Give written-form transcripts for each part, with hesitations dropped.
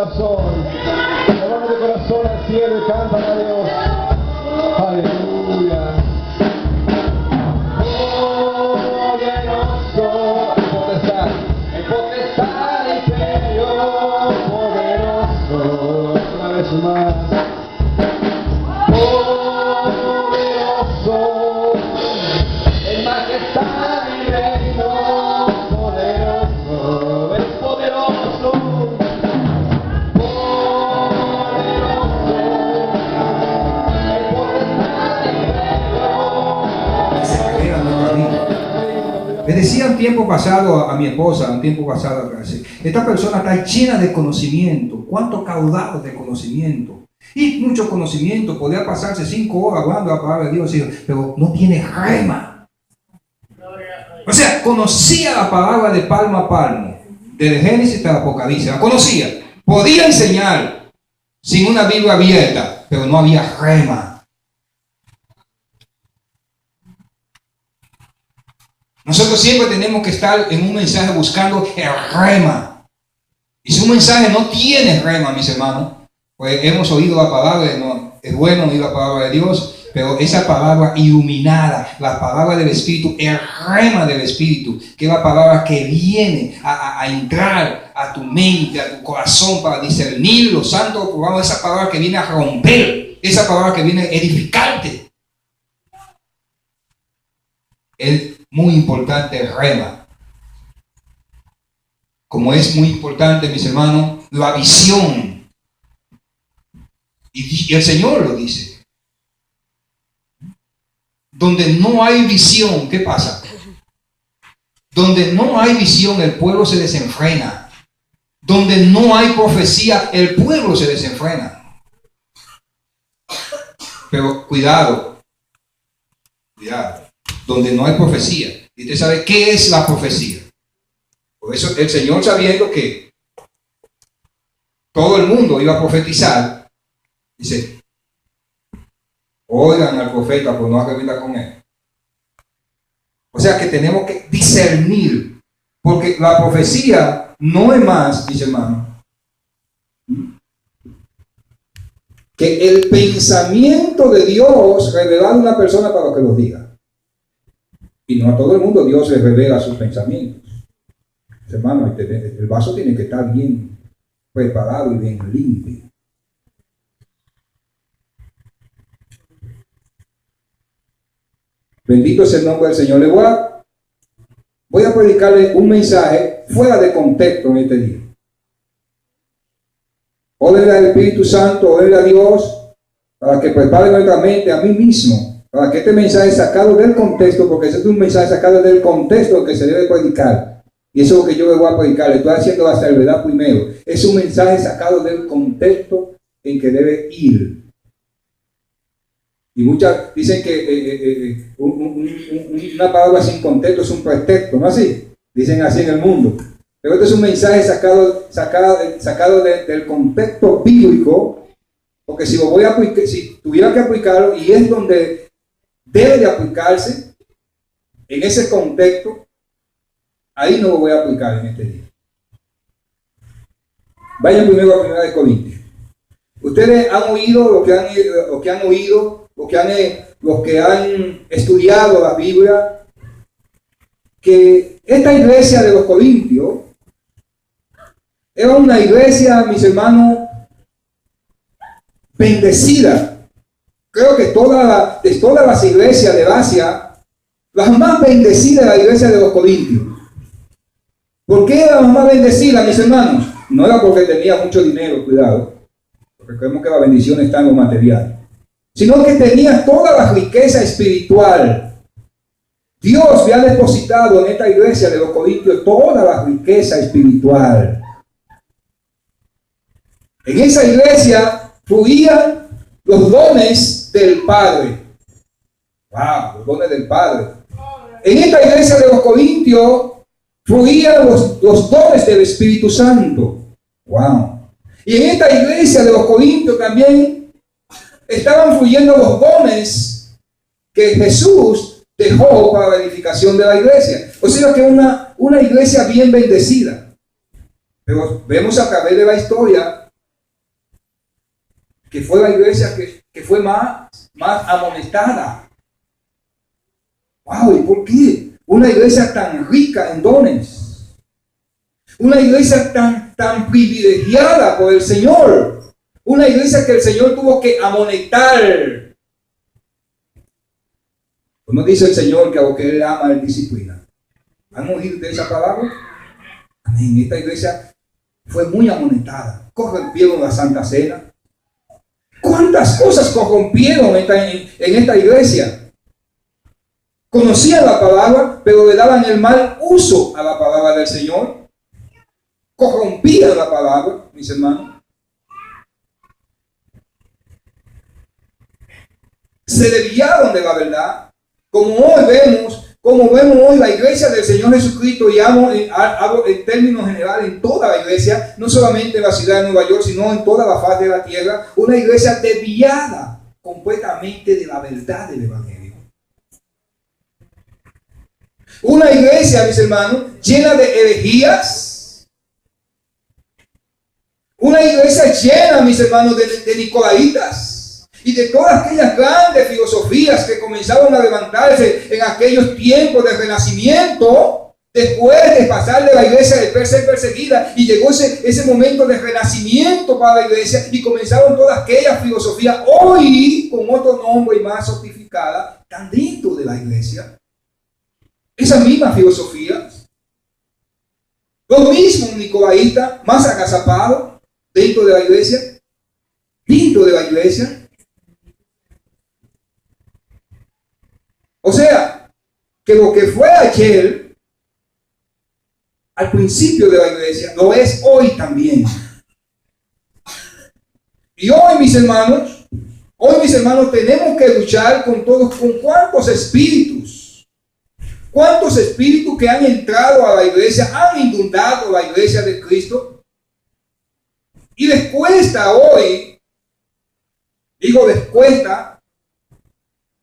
corazón. Eleva tu corazón al cielo y cántale a Dios. Aleluya. Poderoso, el potestad, el imperio, poderoso. Una vez más. Poderoso, en majestad y reino, poderoso, es poderoso. Le decía un tiempo pasado a mi esposa, un tiempo pasado atrás, esta persona está llena de conocimiento, cuánto caudal de conocimiento, y mucho conocimiento, podía pasarse 5 horas hablando la palabra de Dios, pero no tiene rema. O sea, conocía la palabra de palmo a palmo, desde Génesis hasta Apocalipsis, la conocía, podía enseñar sin una Biblia abierta, pero no había rema. Nosotros siempre tenemos que estar en un mensaje buscando el rema. Y si un mensaje no tiene rema, mis hermanos, pues hemos oído la palabra, no, es bueno oír la palabra de Dios, pero esa palabra iluminada, la palabra del Espíritu, el rema del Espíritu, que es la palabra que viene a entrar a tu mente, a tu corazón para discernir lo santo, esa palabra que viene a romper, esa palabra que viene a edificarte. Es muy importante el rema. Como es muy importante, mis hermanos, la visión. Y el Señor lo dice. Donde no hay visión, ¿qué pasa? Donde no hay visión, el pueblo se desenfrena. Donde no hay profecía, el pueblo se desenfrena. Pero cuidado. Donde no hay profecía. Y usted sabe qué es la profecía. Por eso el Señor, sabiendo que todo el mundo iba a profetizar, dice: oigan al profeta, pero no arrepientan con él. O sea que tenemos que discernir, porque la profecía no es más, dice hermano, que el pensamiento de Dios revelado a una persona para que lo diga. Y no a todo el mundo Dios le revela sus pensamientos. Hermano, el vaso tiene que estar bien preparado y bien limpio. Bendito es el nombre del Señor. Voy a predicarle un mensaje fuera de contexto en este día. Órenle al Espíritu Santo, órenle a Dios, para que prepare nuestra mente, a mí mismo, para que este mensaje sacado del contexto, porque ese es un mensaje sacado del contexto que se debe predicar. Y eso es lo que yo le voy a predicar. Le estoy haciendo la salvedad primero. Es un mensaje sacado del contexto en que debe ir. Y muchas dicen que una palabra sin contexto es un pretexto, ¿no así? Dicen así en el mundo. Pero este es un mensaje sacado del contexto bíblico, porque si lo voy a aplicar, si tuviera que aplicarlo, y es donde debe de aplicarse, en ese contexto, ahí no lo voy a aplicar en este día. Vayan primero a 1 Corintios. Ustedes han oído los que han estudiado la Biblia, que esta iglesia de los Corintios era una iglesia, mis hermanos, bendecida. Creo que de todas las iglesias de Asia, la más bendecida es la iglesia de los Corintios. ¿Por qué era la más bendecida, mis hermanos? No era porque tenía mucho dinero, cuidado, porque creemos que la bendición está en lo material, sino que tenía toda la riqueza espiritual. Dios había depositado en esta iglesia de los Corintios toda la riqueza espiritual. En esa iglesia fluían los dones del Padre. Wow, los dones del Padre. En esta iglesia de los Corintios fluían los dones del Espíritu Santo. Wow. Y en esta iglesia de los Corintios también estaban fluyendo los dones que Jesús dejó para la edificación de la iglesia. O sea que una iglesia bien bendecida. Pero vemos a través de la historia que fue la iglesia que fue más amonestada. ¡Wow! ¿Y por qué? Una iglesia tan rica en dones. Una iglesia tan privilegiada por el Señor. Una iglesia que el Señor tuvo que amonestar. ¿No dice el Señor que a lo que Él ama, Él disciplina? ¿Han oído de esa palabra? Amén. Esta iglesia fue muy amonestada. Corrompieron la Santa Cena. ¿Cuántas cosas corrompieron en esta iglesia? Conocían la palabra, pero le daban el mal uso a la palabra del Señor. Corrompían la palabra, mis hermanos. Se desviaron de la verdad. Como vemos hoy la iglesia del Señor Jesucristo, y hablo en términos generales en toda la iglesia, no solamente en la ciudad de Nueva York, sino en toda la faz de la tierra, una iglesia desviada completamente de la verdad del Evangelio. Una iglesia, mis hermanos, llena de herejías. Una iglesia llena, mis hermanos, de nicolaitas. Y de todas aquellas grandes filosofías que comenzaron a levantarse en aquellos tiempos de renacimiento, después de pasar de la iglesia de ser perseguida, y llegó ese momento de renacimiento para la iglesia, y comenzaron todas aquellas filosofías, hoy con otro nombre y más sofisticada, están dentro de la iglesia. Esas mismas filosofías. Lo mismo un nicolaíta más agazapado dentro de la iglesia. Dentro de la iglesia. O sea, que lo que fue ayer, al principio de la iglesia, lo es hoy también. Y hoy, mis hermanos, tenemos que luchar con cuántos espíritus que han entrado a la iglesia, han inundado la iglesia de Cristo. Y les cuesta hoy, les cuesta,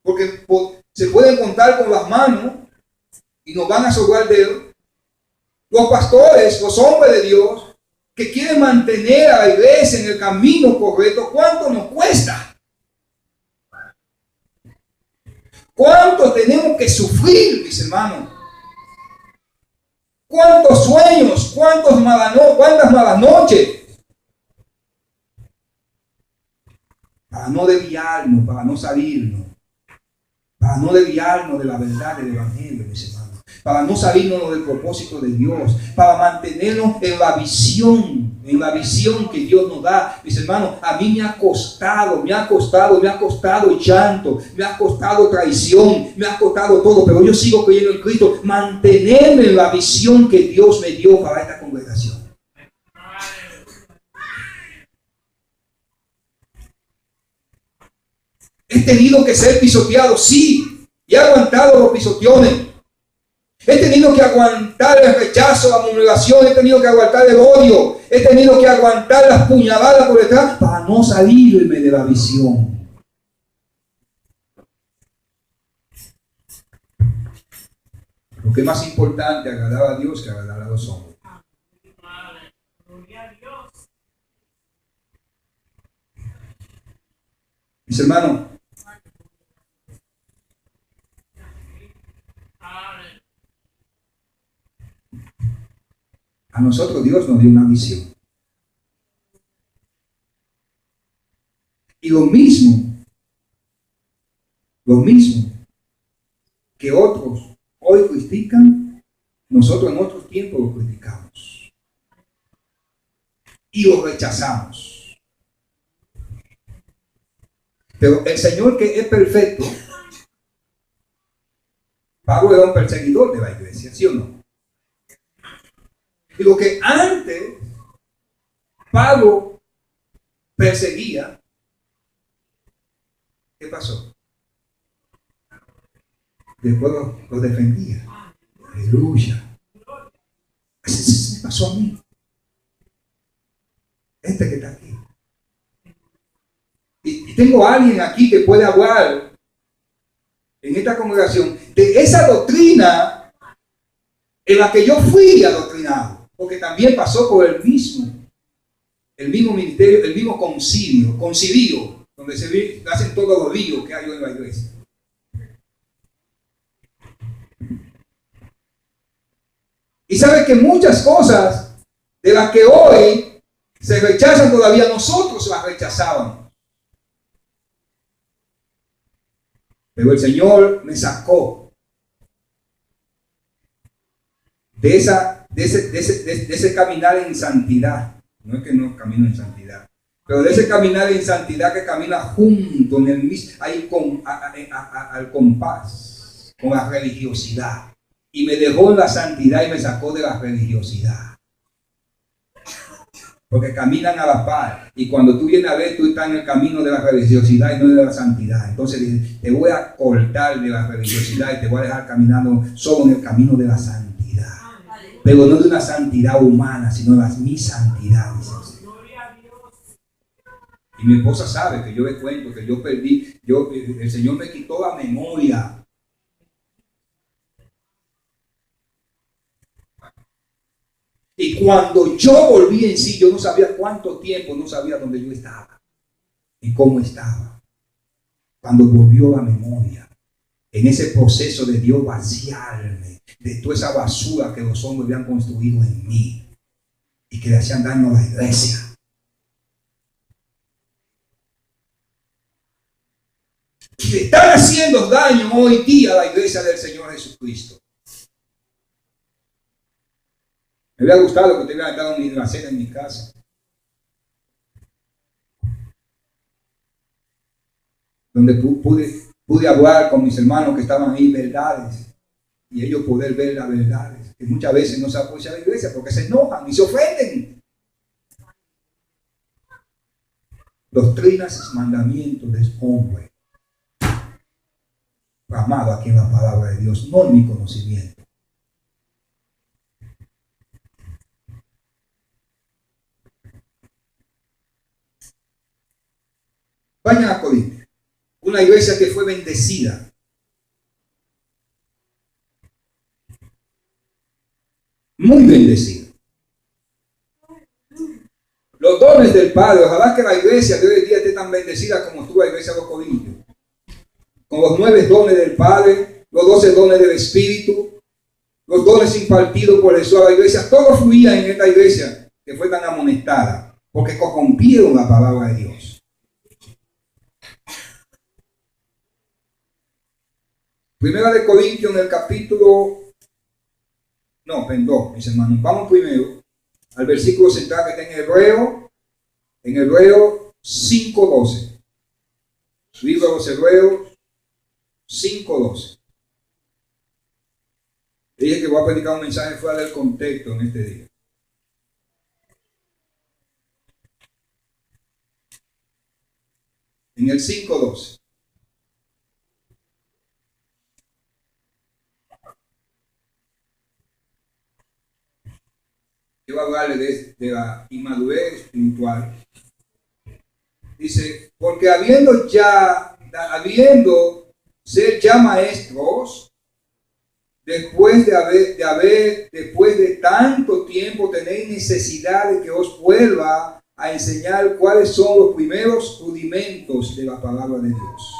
porque se pueden contar con las manos y nos van a sobrar dedos. Los pastores, los hombres de Dios, que quieren mantener a la iglesia en el camino correcto, ¿cuánto nos cuesta? ¿Cuánto tenemos que sufrir, mis hermanos? ¿Cuántos sueños? ¿Cuántas malas noches? Para no desviarnos, para no salirnos. Para no desviarnos de la verdad del Evangelio, mis hermanos. Para no salirnos del propósito de Dios. Para mantenernos en la visión que Dios nos da. Mis hermanos, a mí me ha costado llanto, me ha costado traición, me ha costado todo, pero yo sigo creyendo en Cristo. Mantenerme en la visión que Dios me dio para esta congregación. He tenido que ser pisoteado, sí, y he aguantado los pisoteones. He tenido que aguantar el rechazo, la murmuración, he tenido que aguantar el odio, he tenido que aguantar las puñaladas por detrás para no salirme de la visión. Lo que es más importante, agradar a Dios que agradar a los hombres. Mis hermanos, a nosotros Dios nos dio una visión. Y lo mismo que otros hoy critican, nosotros en otros tiempos lo criticamos. Y lo rechazamos. Pero el Señor, que es perfecto, Pablo era un perseguidor de la iglesia, ¿sí o no? Y lo que antes Pablo perseguía, ¿qué pasó? Después lo defendía. Aleluya. Así me pasó a mí. Este que está aquí. Y tengo a alguien aquí que puede hablar en esta congregación de esa doctrina en la que yo fui adoctrinado. Porque también pasó por el mismo. el mismo ministerio, el mismo concilio, donde se hacen todos los líos que hay hoy en la iglesia. Y sabe que muchas cosas de las que hoy se rechazan todavía, nosotros las rechazábamos. Pero el Señor me sacó de ese caminar en santidad. No es que no camino en santidad, pero de ese caminar en santidad que camina junto en el mismo, ahí al compás, con la religiosidad. Y me dejó en la santidad y me sacó de la religiosidad. Porque caminan a la par. Y cuando tú vienes a ver, tú estás en el camino de la religiosidad y no de la santidad. Entonces te voy a cortar de la religiosidad y te voy a dejar caminando solo en el camino de la santidad. Pero no de una santidad humana, sino de mi santidad, dice el Señor. Y mi esposa sabe que yo le cuento que yo perdí, el Señor me quitó la memoria. Y cuando yo volví en sí, yo no sabía cuánto tiempo, no sabía dónde yo estaba y cómo estaba. Cuando volvió la memoria, en ese proceso de Dios vaciarme de toda esa basura que los hombres habían construido en mí y que le hacían daño a la iglesia. Y le están haciendo daño hoy día a la iglesia del Señor Jesucristo. Me hubiera gustado que te hubieran dado una cena en mi casa, donde pude hablar con mis hermanos que estaban ahí verdades y ellos poder ver las verdades, que muchas veces no se apoya a la iglesia porque se enojan y se ofenden. Doctrinas y mandamientos de hombre, amado aquí en la palabra de Dios, no en mi conocimiento. Vayan a Corinto, una iglesia que fue bendecida. Muy bendecida. Los dones del Padre, ojalá que la iglesia de hoy en día esté tan bendecida como estuvo la iglesia de los Corintios. Con los 9 dones del Padre, los 12 dones del Espíritu, los dones impartidos por Jesús a la iglesia, todo fluía en esta iglesia que fue tan amonestada, porque corrompieron la palabra de Dios. Primera de Corintios en el capítulo, mis hermanos, vamos primero al versículo central que está en Hebreo 5:12. Libro de los Hebreos 5:12. Dije que voy a predicar un mensaje fuera del contexto en este día. En el 5:12. Yo voy a hablarle de la inmadurez espiritual. Dice, porque habiendo ser ya maestros, después de tanto tiempo tenéis necesidad de que os vuelva a enseñar cuáles son los primeros rudimentos de la palabra de Dios.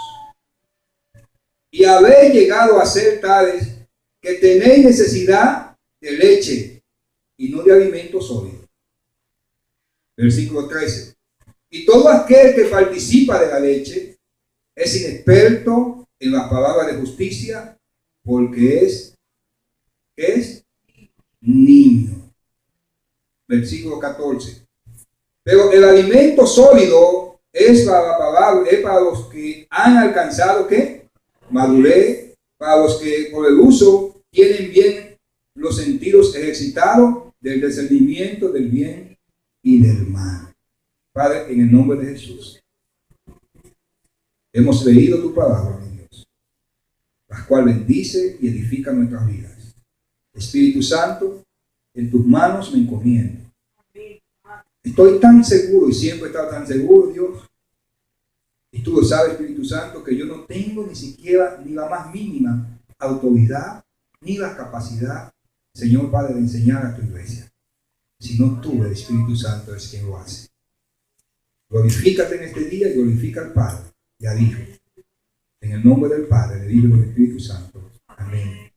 Y habéis llegado a ser tales que tenéis necesidad de leche y no de alimento sólido. Versículo 13. Y todo aquel que participa de la leche es inexperto en la palabra de justicia, porque es niño. Versículo 14. Pero el alimento sólido es para los que han alcanzado ¿qué? Madurez, para los que por el uso tienen bien los sentidos ejercitados del discernimiento del bien y del mal. Padre, en el nombre de Jesús, hemos leído tu palabra, mi Dios, la cual bendice y edifica nuestras vidas. Espíritu Santo, en tus manos me encomiendo. Estoy tan seguro y siempre he estado tan seguro, Dios, y tú lo sabes, Espíritu Santo, que yo no tengo ni siquiera ni la más mínima autoridad ni la capacidad, Señor Padre, de enseñar a tu iglesia, sino tú, el Espíritu Santo, es quien lo hace. Glorifícate en este día y glorifica al Padre y al Hijo. En el nombre del Padre, del Hijo y del Espíritu Santo. Amén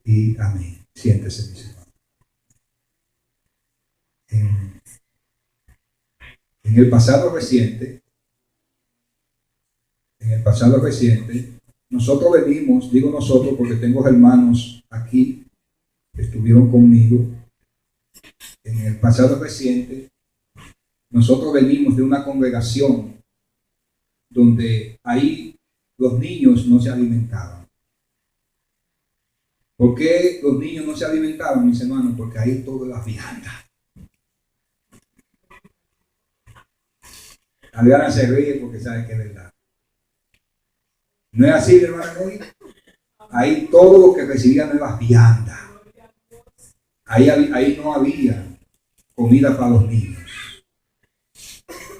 y amén. Siéntese, mis hermanos. En el pasado reciente, nosotros venimos, digo nosotros porque tengo hermanos aquí que estuvieron conmigo. En el pasado reciente, nosotros venimos de una congregación donde ahí los niños no se alimentaban. ¿Por qué los niños no se alimentaban, mis hermanos? Porque ahí todo era vianda. Adriana se ríe porque sabe que es verdad. ¿No es así, hermano? Ahí todo lo que recibían era vianda. Ahí no había comida para los niños.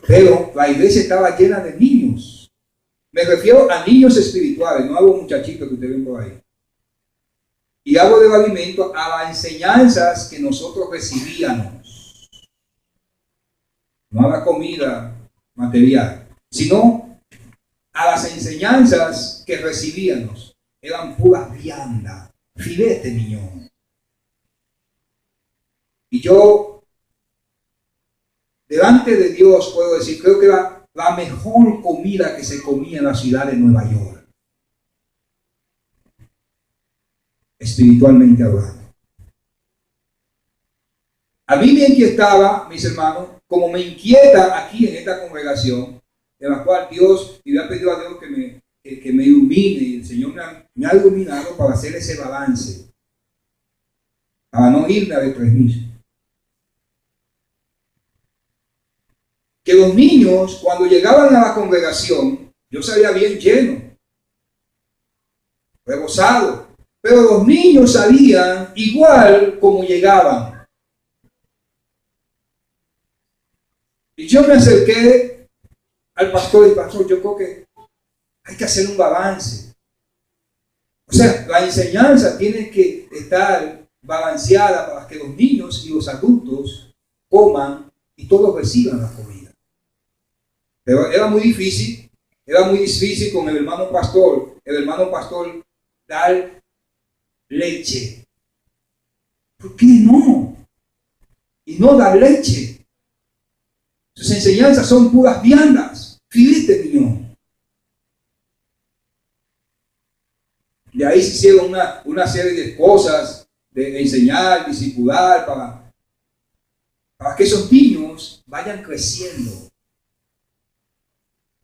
Pero la iglesia estaba llena de niños. Me refiero a niños espirituales, no a los muchachitos que ustedes ven por ahí. Y hablo del alimento a las enseñanzas que nosotros recibíamos. No a la comida material, sino a las enseñanzas que recibíamos. Eran pura vianda, filete miñón. Y yo, delante de Dios, puedo decir, creo que la mejor comida que se comía en la ciudad de Nueva York, espiritualmente hablando. A mí me inquietaba, mis hermanos, como me inquieta aquí en esta congregación, en la cual Dios, y le he pedido a Dios que me ilumine, y el Señor me ha iluminado para hacer ese balance, para no irme a deprimirse. Que los niños, cuando llegaban a la congregación, yo salía bien lleno, rebosado, pero los niños salían igual como llegaban. Y yo me acerqué al pastor y pastor, yo creo que hay que hacer un balance. O sea, la enseñanza tiene que estar balanceada para que los niños y los adultos coman y todos reciban la comida. Pero era muy difícil con el hermano pastor dar leche. ¿Por qué no? Y no dar leche. Sus enseñanzas son puras viandas, filete miñón. De ahí se hicieron una serie de cosas de enseñar, discipular, para que esos niños vayan creciendo.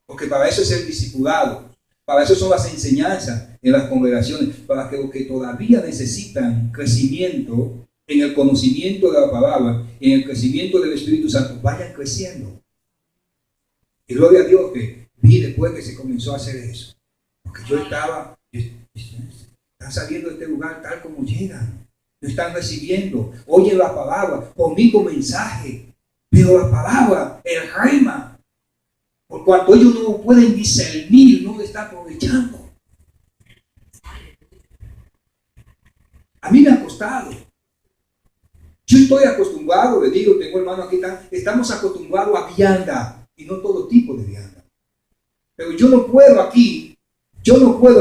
Porque para eso es el discipulado, para eso son las enseñanzas en las congregaciones, para que los que todavía necesitan crecimiento en el conocimiento de la palabra, en el crecimiento del Espíritu Santo, vayan creciendo. Y gloria a Dios que vi después que se comenzó a hacer eso. Porque están saliendo de este lugar tal como llegan, no están recibiendo, oyen la palabra, conmigo mensaje, pero la palabra, el rema, por cuanto ellos no pueden discernir, no lo están aprovechando. A mí me ha costado. Yo estoy acostumbrado, le digo, tengo hermanos aquí, estamos acostumbrados a vianda y no todo tipo de vianda. Pero yo no puedo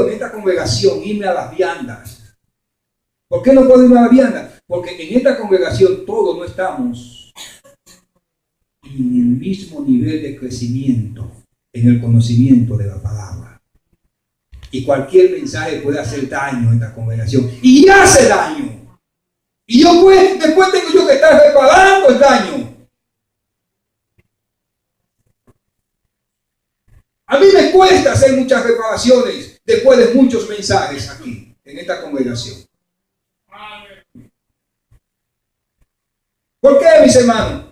en esta congregación irme a las viandas. ¿Por qué no puedo irme a las viandas? Porque en esta congregación todos no estamos en el mismo nivel de crecimiento en el conocimiento de la palabra. Y cualquier mensaje puede hacer daño en esta congregación. Y hace daño. Y después tengo yo que estar reparando el daño. A mí me cuesta hacer muchas reparaciones después de muchos mensajes aquí, en esta congregación. ¿Por qué, mis hermanos?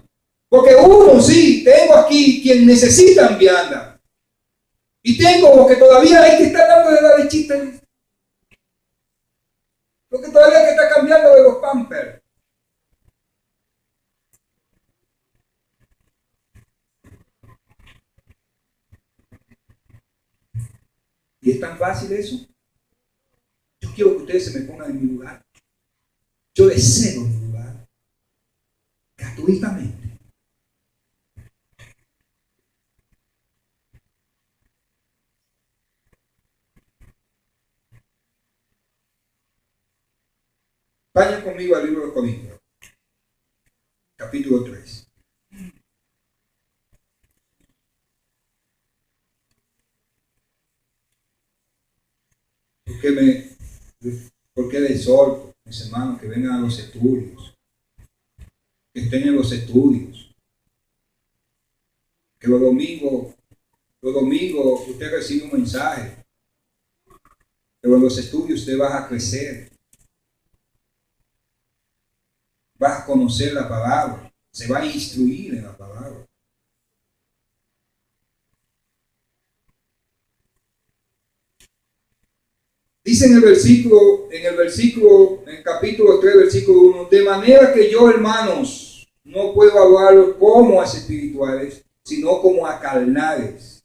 Porque sí, tengo aquí quien necesitan vianda. Y tengo los que todavía hay que estar dando de la lechita. Los que todavía hay que estar cambiando de los pampers. ¿Y es tan fácil eso? Yo quiero que ustedes se me pongan en mi lugar. Yo les cedo mi lugar. Gratuitamente. conmigo al libro de Corintios, capítulo 3. ¿Por qué le exhorto, mis hermanos, que vengan a los estudios? Que estén en los estudios. Que los domingos usted recibe un mensaje. Pero en los estudios usted va a crecer. Va a conocer la palabra. Se va a instruir en la palabra. Dice en el capítulo 3, versículo 1, de manera que yo, hermanos, no puedo hablar como a espirituales, sino como a carnales,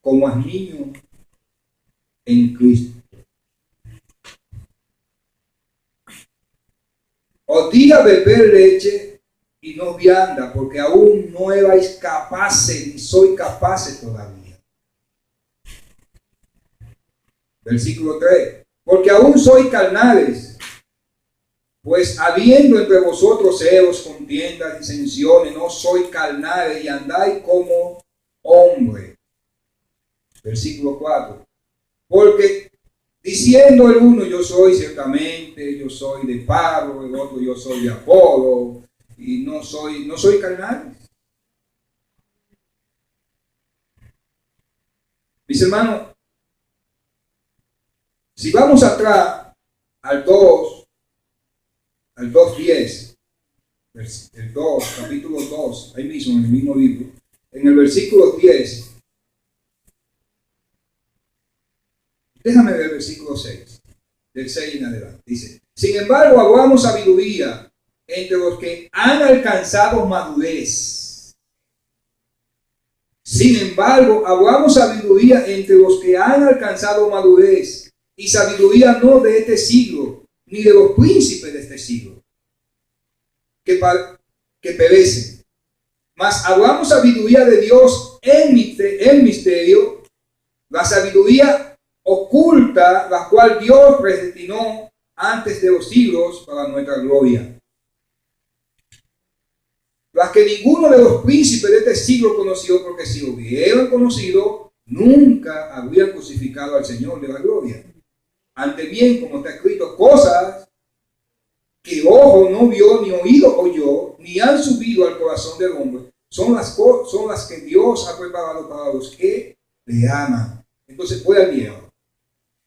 como a niños en Cristo. Os diga beber leche y no vianda, porque aún no erais capaces, ni soy capaces todavía. Versículo 3. Porque aún sois carnales, pues habiendo entre vosotros celos, contiendas, disensiones, no sois carnales y andáis como hombres. Versículo 4. Porque diciendo el uno, yo soy ciertamente, yo soy de Pablo, el otro, yo soy de Apolo, y no soy carnal. Mis hermanos, si vamos atrás al 2:10, el 2, capítulo 2, ahí mismo en el mismo libro, en el versículo 10, déjame ver el versículo 6, del 6 en adelante, dice, sin embargo, hablamos sabiduría entre los que han alcanzado madurez. Sin embargo, hablamos sabiduría entre los que han alcanzado madurez. Y sabiduría no de este siglo, ni de los príncipes de este siglo, que perecen. Mas hablamos sabiduría de Dios en misterio, la sabiduría oculta, la cual Dios predestinó antes de los siglos para nuestra gloria. Las que ninguno de los príncipes de este siglo conoció, porque si lo hubieran conocido, nunca habrían crucificado al Señor de la gloria. Ante bien, como está escrito, cosas que ojo no vio, ni oído oyó, ni han subido al corazón del hombre, son las que Dios ha preparado para los que le aman. Entonces, puede al miedo.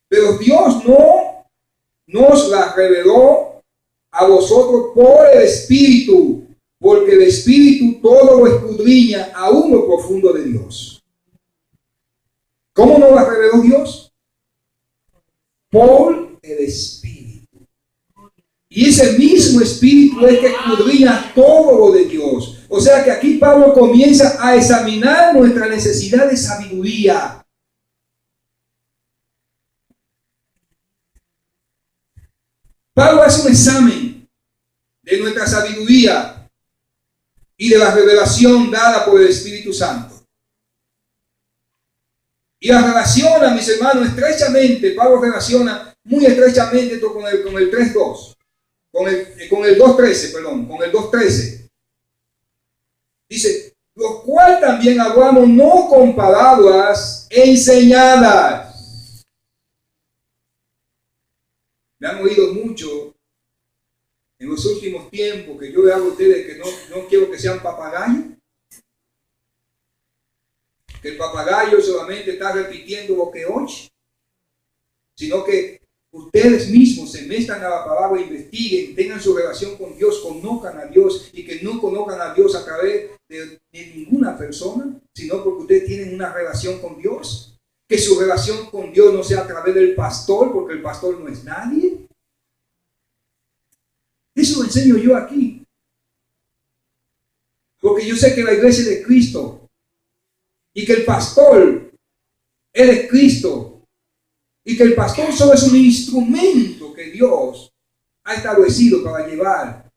Pero Dios no nos las reveló a vosotros por el Espíritu, porque el Espíritu todo lo escudriña aún lo profundo de Dios. ¿Cómo nos las reveló Dios? Por el Espíritu. Y ese mismo Espíritu es que escudriña todo lo de Dios. O sea que aquí Pablo comienza a examinar nuestra necesidad de sabiduría. Pablo hace un examen de nuestra sabiduría y de la revelación dada por el Espíritu Santo. Y la relaciona, mis hermanos, estrechamente. Pablo relaciona muy estrechamente esto con el 3.2. Con el 2.13, perdón. Con el 2.13. Dice, lo cual también hablamos no con palabras enseñadas. Me han oído mucho en los últimos tiempos que yo le hago a ustedes que no quiero que sean papagayos. Que el papagayo solamente está repitiendo lo que oye, sino que ustedes mismos se metan a la palabra, investiguen, tengan su relación con Dios, conozcan a Dios, y que no conozcan a Dios a través de ninguna persona, sino porque ustedes tienen una relación con Dios. Que su relación con Dios no sea a través del pastor, porque el pastor no es nadie. Eso lo enseño yo aquí, porque yo sé que la iglesia de Cristo y que el pastor, él es Cristo, y que el pastor solo es un instrumento que Dios ha establecido para llevar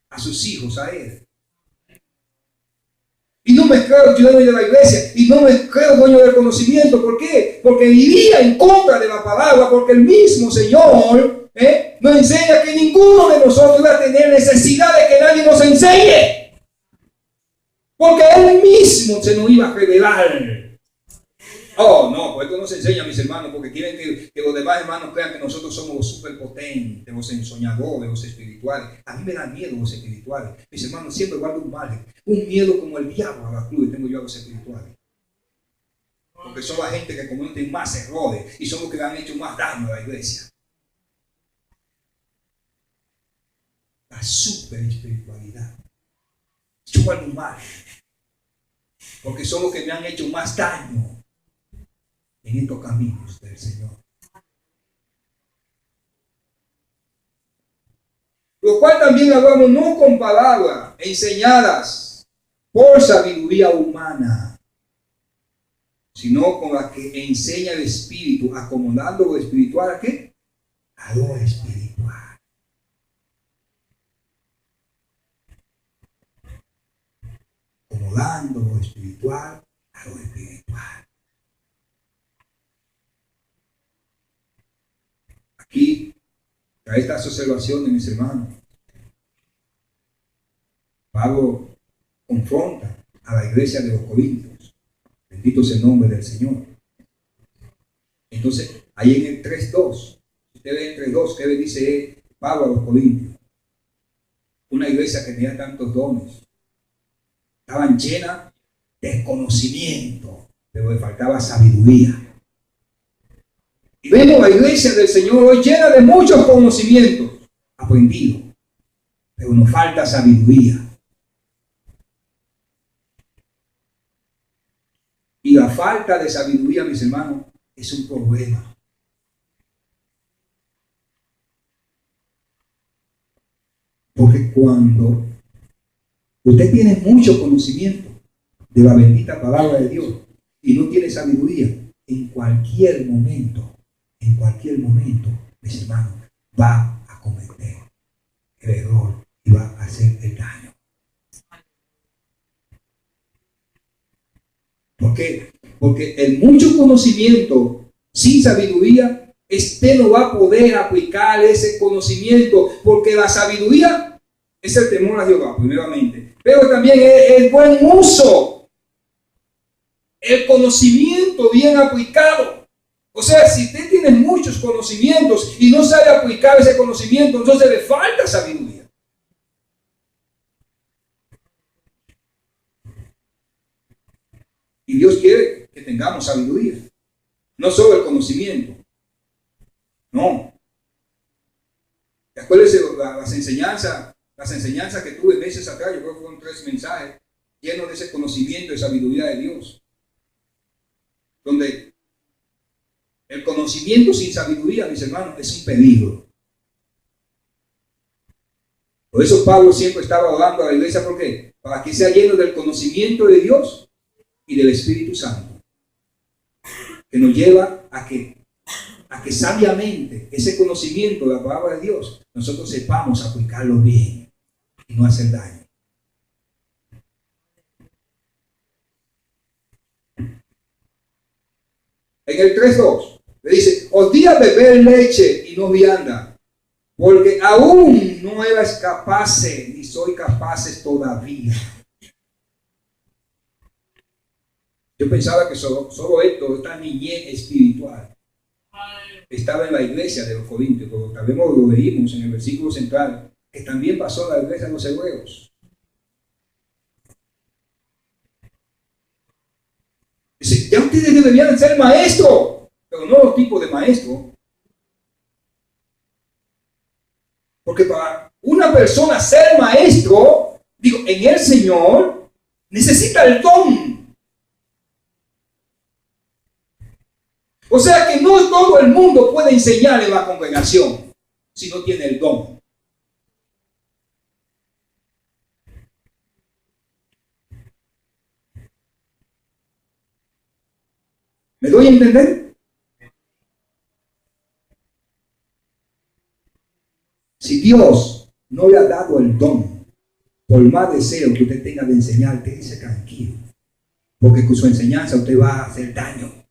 a sus hijos a él. Y no me creo dueño de la iglesia, y no me creo dueño del conocimiento. ¿Por qué? Porque iría en contra de la palabra, porque el mismo Señor nos enseña que ninguno de nosotros va a tener necesidad de que nadie nos enseñe. Porque Él mismo se nos iba a revelar. Oh, no, pues esto no se enseña a mis hermanos porque quieren que los demás hermanos crean que nosotros somos los superpotentes, los ensoñadores, los espirituales. A mí me da miedo los espirituales. Mis hermanos, siempre guardo un miedo como el diablo a la cruz, tengo yo a los espirituales. Porque son la gente que cometen más errores y son los que le han hecho más daño a la iglesia. La super espiritualidad. Yo guardo mal. Porque son los que me han hecho más daño en estos caminos del Señor. Lo cual también hablamos no con palabras enseñadas por sabiduría humana, sino con la que enseña el Espíritu, acomodando lo espiritual ¿a qué? A lo espiritual. Acomodando lo espiritual a lo espiritual. Aquí, a estas observaciones, mis hermanos, Pablo confronta a la iglesia de los Corintios. Bendito sea el nombre del Señor. Entonces, ahí en el 3.2, usted ve el 3.2, ¿qué le dice Pablo a los Corintios? Una iglesia que tenía tantos dones. Estaban llenas de conocimiento, pero le faltaba sabiduría. Y vemos la iglesia del Señor hoy llena de muchos conocimientos aprendidos, pero nos falta sabiduría. Y la falta de sabiduría, mis hermanos, es un problema. Porque cuando usted tiene mucho conocimiento de la bendita palabra de Dios y no tiene sabiduría, en cualquier momento, mis hermanos, va a cometer el error y va a hacer el daño. ¿Por qué? Porque el mucho conocimiento sin sabiduría, usted no va a poder aplicar ese conocimiento, porque la sabiduría es el temor a Jehová, primeramente, pero también el buen uso, el conocimiento bien aplicado. O sea, si usted tiene muchos conocimientos y no sabe aplicar ese conocimiento, entonces le falta sabiduría. Y Dios quiere que tengamos sabiduría, no solo el conocimiento. No. Acuérdense las enseñanzas que tuve meses atrás, yo creo que fueron 3 mensajes llenos de ese conocimiento y sabiduría de Dios. Donde el conocimiento sin sabiduría, mis hermanos, es un peligro. Por eso Pablo siempre estaba hablando a la iglesia, ¿por qué? Para que sea lleno del conocimiento de Dios y del Espíritu Santo, que nos lleva a que sabiamente ese conocimiento de la palabra de Dios nosotros sepamos aplicarlo bien y no hacer daño. En el 3.2 le dice: os di a beber leche y no vianda, porque aún no eras capaces ni soy capaces todavía. Yo pensaba que solo esto, esta niñez espiritual, estaba en la iglesia de los Corintios, pero también lo leímos en el versículo central, que también pasó en la iglesia de los hebreos. Dice: ya ustedes deberían ser maestros, pero no los tipos de maestros. Porque para una persona ser maestro, en el Señor, necesita el don. O sea que no todo el mundo puede enseñar en la congregación si no tiene el don. ¿Me doy a entender? Si Dios no le ha dado el don, por más deseo que usted tenga de enseñar, quédese tranquilo, porque con su enseñanza usted va a hacer daño.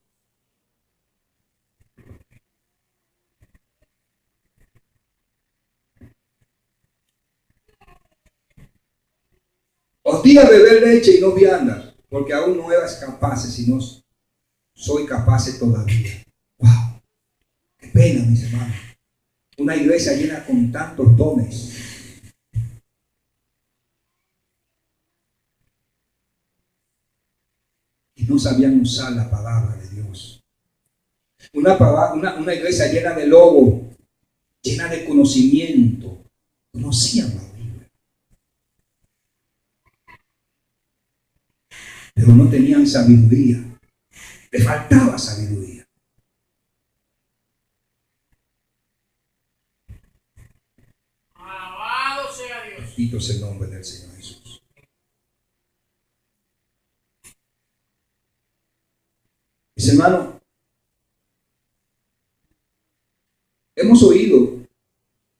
podía beber leche y no vianda, porque aún no eras capaz, sino soy capaz todavía. ¡Wow! ¡Qué pena, mis hermanos! Una iglesia llena con tantos dones. Y no sabían usar la palabra de Dios. Una iglesia llena de lobo, llena de conocimiento. Conocían la Biblia, pero no tenían sabiduría. Le faltaba sabiduría. Alabado sea Dios. Bendito es el nombre del Señor Jesús. Mis hermanos, hemos oído,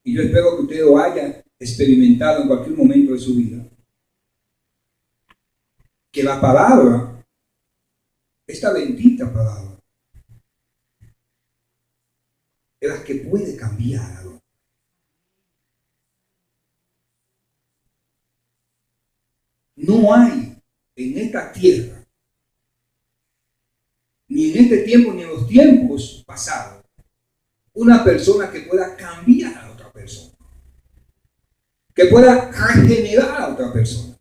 y yo espero que usted lo haya experimentado en cualquier momento de su vida, que la palabra, esta bendita palabra, es la que puede cambiar algo. No hay en esta tierra, ni en este tiempo, ni en los tiempos pasados, una persona que pueda cambiar a otra persona, que pueda regenerar a otra persona.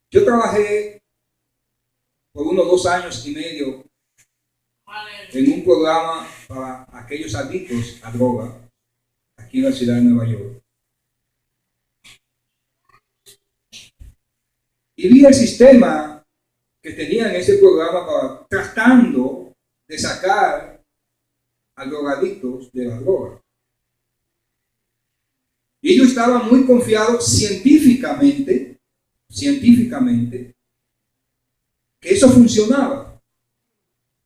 Yo trabajé por unos 2 años y medio en un programa para aquellos adictos a droga aquí en la ciudad de Nueva York. Y vi el sistema que tenían ese programa para tratando de sacar a drogadictos de la droga. Y ellos estaban muy confiados científicamente, que eso funcionaba.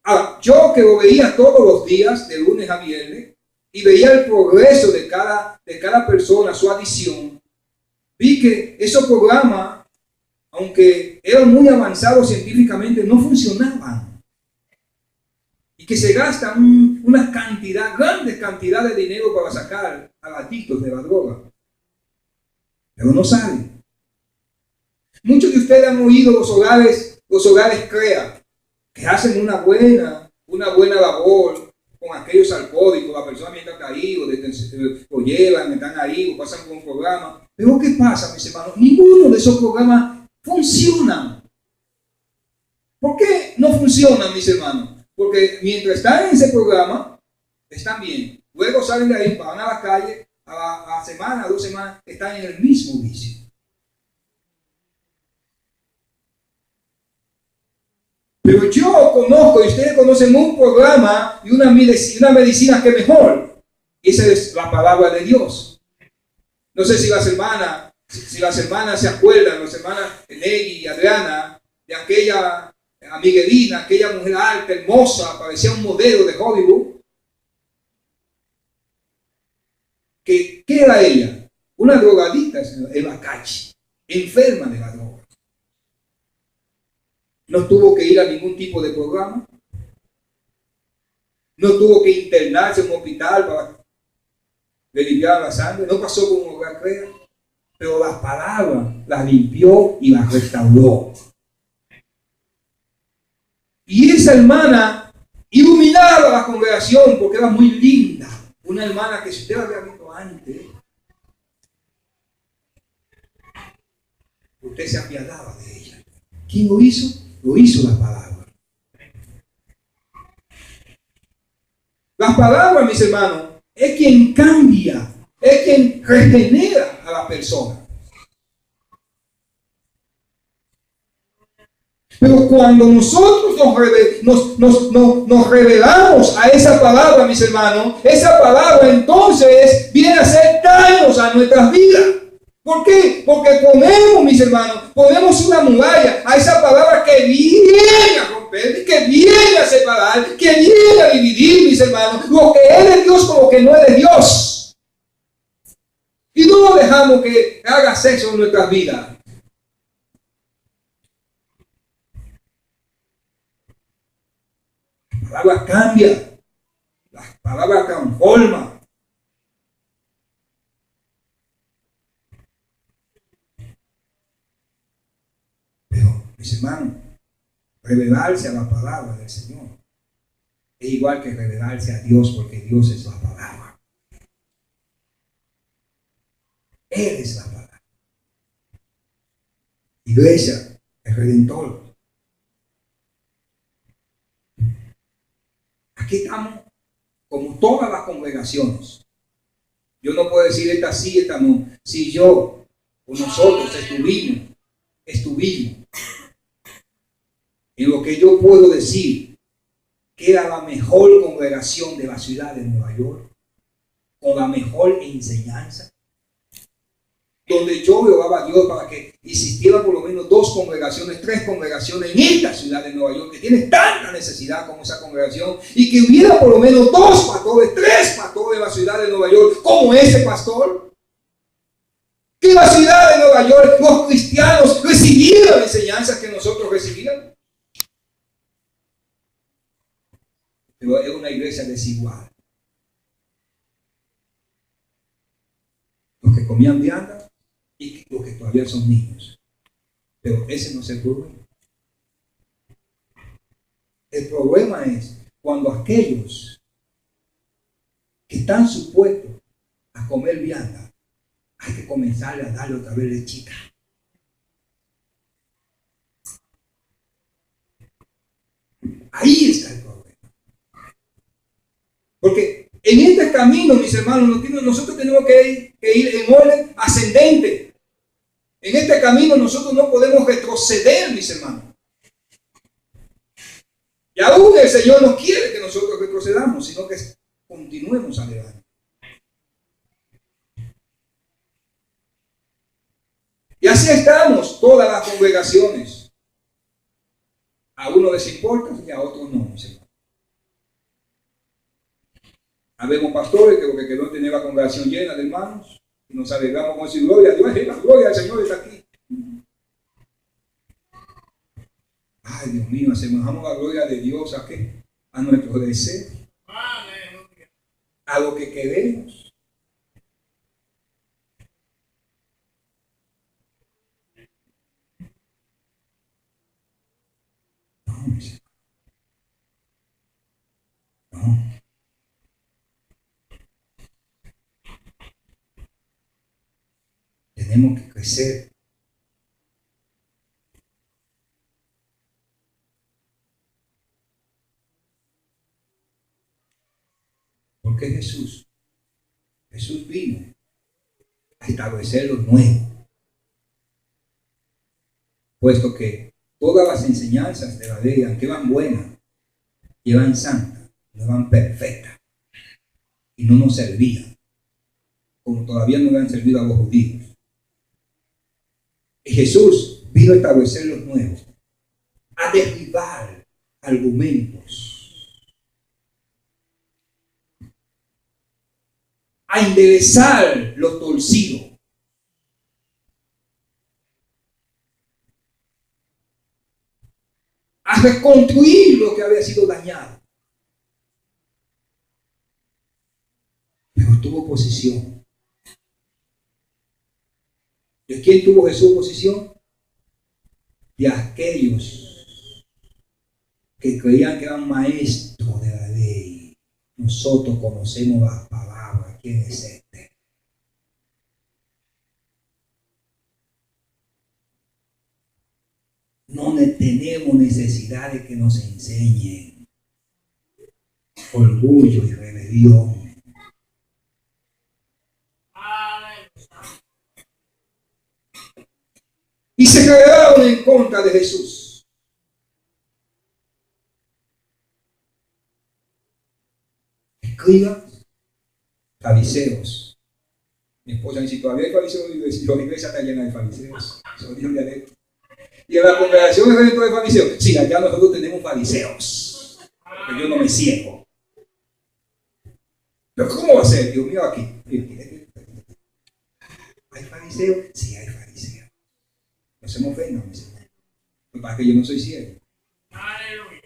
Ahora, yo que lo veía todos los días, de lunes a viernes, y veía el progreso de cada persona, su adicción, vi que esos programas, aunque eran muy avanzados científicamente, no funcionaban. Y que se gastan una grande cantidad de dinero para sacar a los adictos de la droga. Pero no saben. Muchos de ustedes han oído los hogares CREA, que hacen una buena labor con aquellos alcohólicos. La persona mientras está ahí, o llevan, están ahí, o pasan por un programa. Pero ¿qué pasa, mis hermanos? Ninguno de esos programas funcionan. ¿Por qué no funcionan, mis hermanos? Porque mientras están en ese programa, están bien. Luego salen de ahí, van a la calle, a la semana, a 2 semanas, están en el mismo vicio. Pero yo conozco, y ustedes conocen un programa y una medicina que es mejor. Y esa es la palabra de Dios. No sé si las hermanas se acuerdan, las hermanas Nelly y Adriana, de aquella Miguelina, aquella mujer alta, hermosa, parecía un modelo de Hollywood. ¿Qué era ella? Una drogadita en la calle, enferma de la droga. No tuvo que ir a ningún tipo de programa. No tuvo que internarse en un hospital para le limpiar la sangre. No pasó por un hogar CREA. Pero la palabra la limpió y la restauró. Y esa hermana iluminaba la congregación porque era muy linda. Una hermana que si usted la había visto antes, usted se apiadaba de ella. ¿Quién lo hizo? Lo hizo la palabra. La palabra, mis hermanos, es quien cambia, es quien regenera a la persona. Pero cuando nosotros nos revelamos a esa palabra, mis hermanos, esa palabra entonces viene a hacer daños a nuestras vidas. ¿Por qué? Porque ponemos, mis hermanos, ponemos una muralla a esa palabra que viene a romper, que viene a separar, que viene a dividir, mis hermanos, lo que es de Dios con lo que no es de Dios. Y no lo dejamos que haga sexo en nuestras vidas. La palabra cambia, la palabra transforma. Mis hermanos, revelarse a la palabra del Señor es igual que revelarse a Dios, porque Dios es la palabra. Él es la palabra. Iglesia, el Redentor. Aquí estamos como todas las congregaciones. Yo no puedo decir esta sí, esta no. Si yo o nosotros estuvimos en lo que yo puedo decir que era la mejor congregación de la ciudad de Nueva York, con la mejor enseñanza, donde yo oraba a Dios para que existiera por lo menos 2 congregaciones, 3 congregaciones en esta ciudad de Nueva York, que tiene tanta necesidad como esa congregación, y que hubiera por lo menos 2 pastores, 3 pastores de la ciudad de Nueva York, como ese pastor. Que en la ciudad de Nueva York los cristianos recibieran la enseñanza que nosotros recibíamos. Pero es una iglesia desigual. Los que comían vianda y los que todavía son niños. Pero ese no es el problema. El problema es cuando aquellos que están supuestos a comer vianda, hay que comenzar a darle otra vez lechita. Ahí está el problema. Porque en este camino, mis hermanos, nosotros tenemos que ir en orden ascendente. En este camino nosotros no podemos retroceder, mis hermanos. Y aún el Señor no quiere que nosotros retrocedamos, sino que continuemos adelante. Y así estamos todas las congregaciones. A uno les importa y a otros no, mis hermanos. Habemos pastores que lo que quedó tener la congregación llena de hermanos y nos alegramos con su gloria a Dios. La gloria del Señor está aquí. Ay, Dios mío, asemejamos la gloria de Dios ¿a qué? A nuestro deseo, a lo que queremos. No, mis hermanos. No. Tenemos que crecer. Porque Jesús vino a establecer lo nuevo. Puesto que todas las enseñanzas de la ley, aunque van buenas, llevan santas, no van perfectas. Y no nos servían, como todavía no le han servido a los judíos. Y Jesús vino a establecer los nuevos, a derribar argumentos, a enderezar los torcidos, a reconstruir lo que había sido dañado. Pero tuvo oposición. ¿De quién tuvo Jesús oposición? De aquellos que creían que eran maestros de la ley. Nosotros conocemos las palabras. ¿Quién es este? No tenemos necesidad de que nos enseñen. Orgullo y rebelión. Y se rebelaron en contra de Jesús. Escribas, fariseos. Mi esposa dice, todavía hay fariseos en la iglesia está llena de fariseos. Y en la congregación es dentro de fariseos. Sí, allá nosotros tenemos fariseos. Pero yo no me ciego. Pero ¿cómo va a ser? Dios mío, aquí. ¿Hay fariseos? Sí, hay fariseos. No se me ofendan, mis hermanos. Para que yo no soy ciego. Aleluya.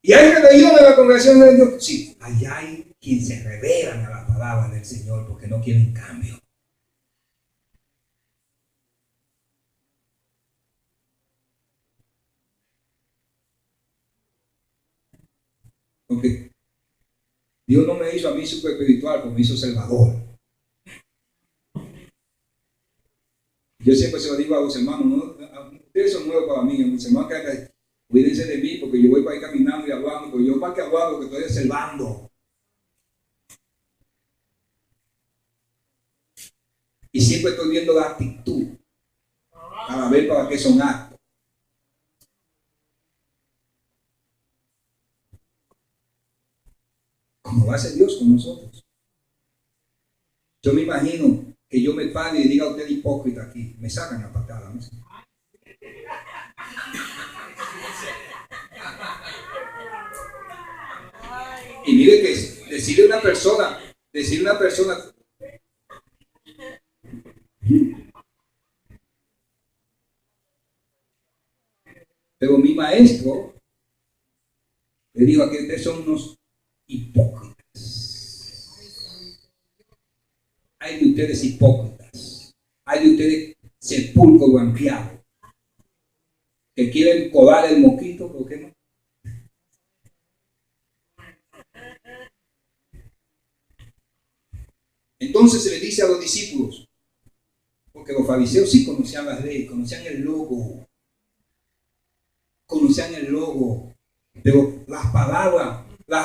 ¿Y hay rebelión en la congregación de Dios? Sí, allá hay quien se rebelan a la palabra del Señor porque no quieren cambio. Porque Dios no me hizo a mí super espiritual, como me hizo Salvador. Yo siempre se lo digo a los hermanos, ¿no? Ustedes son nuevos para mí, mis hermanos, cuídense de mí porque yo voy para ir caminando y hablando, porque yo más que hablando, que estoy observando. Y siempre estoy viendo la actitud para ver para qué son actos. Como va a ser Dios con nosotros. Yo me imagino que yo me pare y diga a usted hipócrita aquí, me sacan a patada, ¿no? Y mire que decirle a una persona, pero mi maestro le dijo que ustedes son unos hipócritas. Hay de ustedes hipócritas, hay de ustedes sepulcro blanqueado, que quieren colar el mosquito, ¿por qué no? Entonces se le dice a los discípulos, porque los fariseos sí conocían la ley, conocían el logo, pero las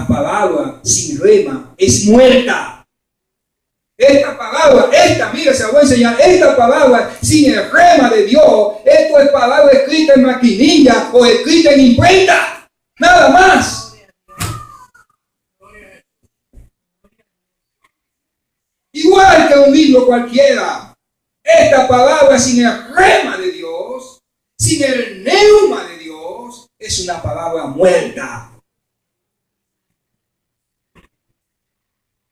palabras sin rema es muerta. Esta palabra, mira, se la voy a enseñar, esta palabra sin el rema de Dios, esto es palabra escrita en maquinilla o escrita en imprenta, nada más. Igual que un libro cualquiera, esta palabra sin el rema de Dios, sin el neuma de Dios, es una palabra muerta.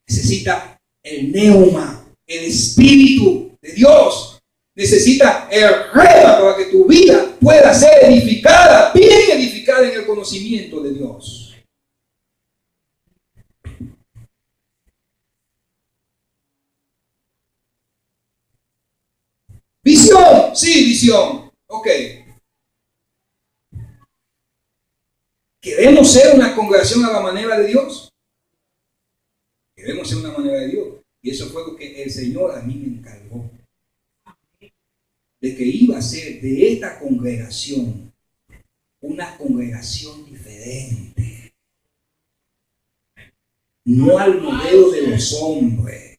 Necesita el neuma, el espíritu de Dios. Necesita el rema para que tu vida pueda ser edificada, bien edificada en el conocimiento de Dios. Visión, sí, visión. Ok. ¿Queremos ser una congregación a la manera de Dios? Queremos ser una manera de Dios. Y eso fue lo que el Señor a mí me encargó. De que iba a ser de esta congregación una congregación diferente. No al modelo de los hombres.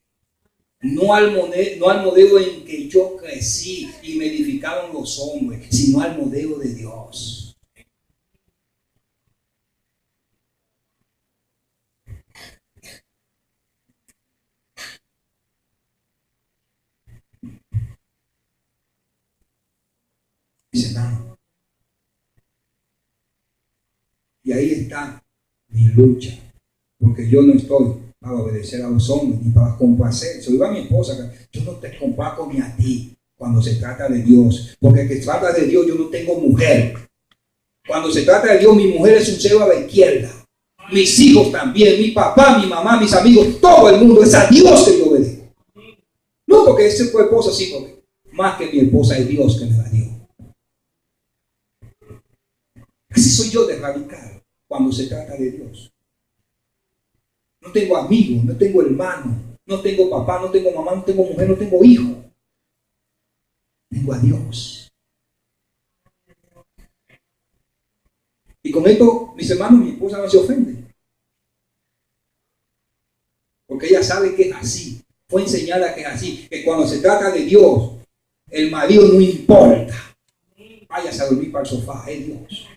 No al modelo en que yo crecí y me edificaron los hombres, sino al modelo de Dios. Dice, hermano. Y ahí está mi lucha, porque yo no estoy para obedecer a los hombres ni para complacer. Se lo digo a mi esposa, yo no te complaco ni a ti cuando se trata de Dios, porque el que trata de Dios, yo no tengo mujer. Cuando se trata de Dios, mi mujer es un cero a la izquierda, mis hijos también, mi papá, mi mamá, mis amigos, todo el mundo. Es a Dios que yo obedezco. No porque ese fue esposa, sí, porque más que mi esposa es Dios que me la dio. Así soy yo de radical cuando se trata de Dios. No tengo amigos, no tengo hermanos, no tengo papá, no tengo mamá, no tengo mujer, no tengo hijo. Tengo a Dios. Y con esto, mis hermanos, mi esposa no se ofende. Porque ella sabe que es así. Fue enseñada que es así. Que cuando se trata de Dios, el marido no importa. Váyase a dormir para el sofá, es Dios.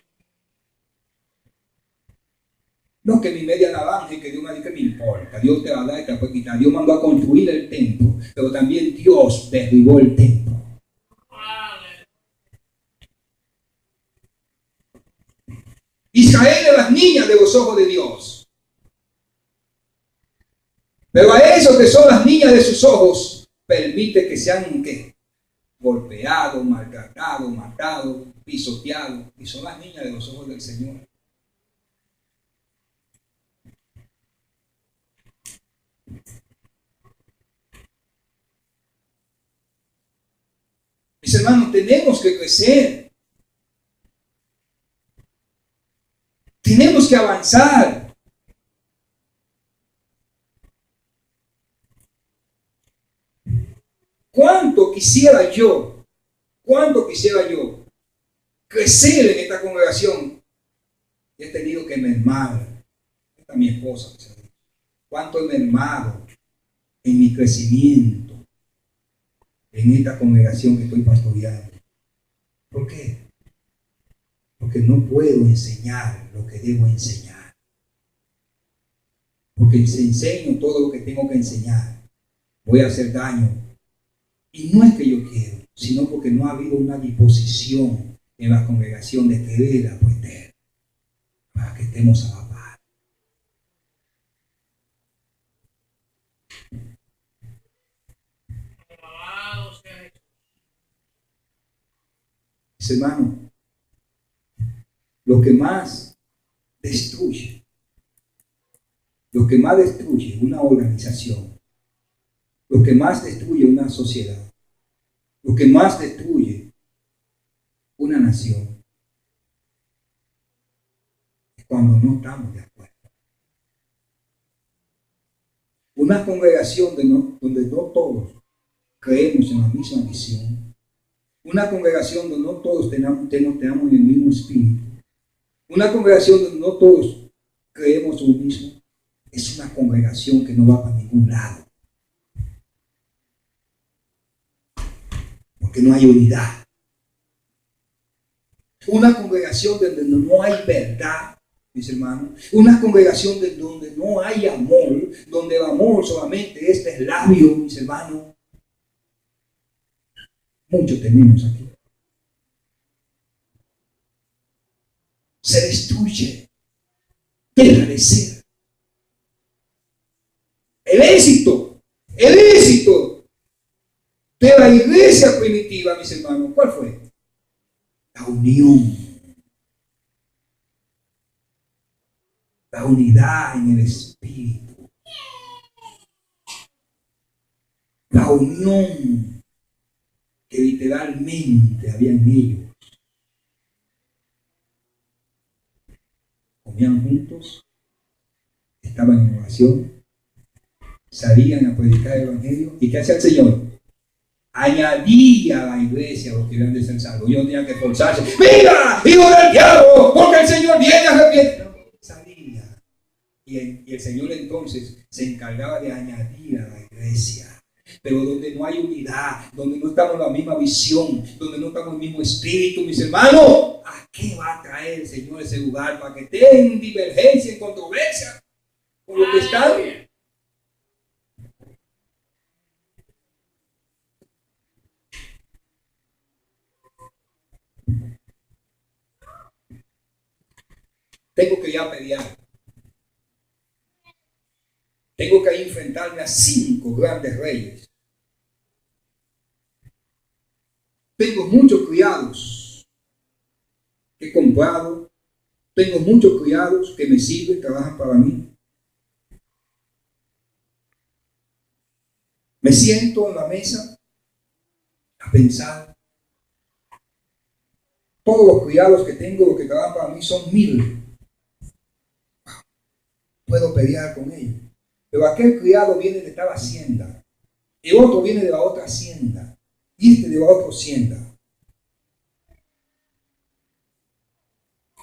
No que mi media naranja y que Dios me diga que me importa. Dios te va a dar y te puede quitar. Dios mandó a construir el templo, pero también Dios derribó el templo. Israel es las niñas de los ojos de Dios. Pero a esos que son las niñas de sus ojos, permite que sean ¿qué? Golpeados, maltratados, matados, pisoteados. Y son las niñas de los ojos del Señor. hermanos, tenemos que crecer. Tenemos que avanzar. ¿Cuánto quisiera yo crecer en esta congregación? He tenido que mermar. Esta es mi esposa. ¿Cuánto he mermado en mi crecimiento en esta congregación que estoy pastoreando? ¿Por qué? Porque no puedo enseñar lo que debo enseñar. Porque si enseño todo lo que tengo que enseñar, voy a hacer daño. Y no es que yo quiero, sino porque no ha habido una disposición en la congregación de querer aprender para que estemos a la par. Mis hermanos, lo que más destruye una organización, lo que más destruye una sociedad, lo que más destruye una nación, es cuando no estamos de acuerdo. Una congregación donde no todos creemos en la misma visión, una congregación donde no todos tenemos el mismo espíritu, una congregación donde no todos creemos lo mismo, es una congregación que no va para ningún lado. Porque no hay unidad. Una congregación donde no hay verdad, mis hermanos. Una congregación donde no hay amor, donde el amor solamente es de labio, mis hermanos. Muchos tenemos aquí. Se destruye, deja de ser. El éxito de la iglesia primitiva, mis hermanos, ¿cuál fue? La unión. La unidad en el espíritu. La unión que literalmente había en ellos. Comían juntos, estaban en oración, salían a predicar el evangelio. ¿Y qué hacía el Señor? Añadía a la iglesia los que iban de ser salvos. Ellos no tenían que esforzarse. ¡Mira, hijo del diablo! Porque el Señor viene a arrepentir. No, salía. Y el Señor entonces se encargaba de añadir a la iglesia. Pero donde no hay unidad, donde no estamos en la misma visión, donde no estamos en el mismo espíritu, mis hermanos, ¿a qué va a traer el Señor ese lugar? ¿Para que estén en divergencia, en controversia con lo que están? Tengo que ya pelear. Tengo que enfrentarme a 5 grandes reyes. Tengo muchos criados que he comprado. Tengo muchos criados que me sirven, trabajan para mí. Me siento en la mesa a pensar. Todos los criados que tengo, los que trabajan para mí, son 1000. Puedo pelear con ellos. Pero aquel criado viene de tal hacienda, el otro viene de la otra hacienda, y este de la otra hacienda.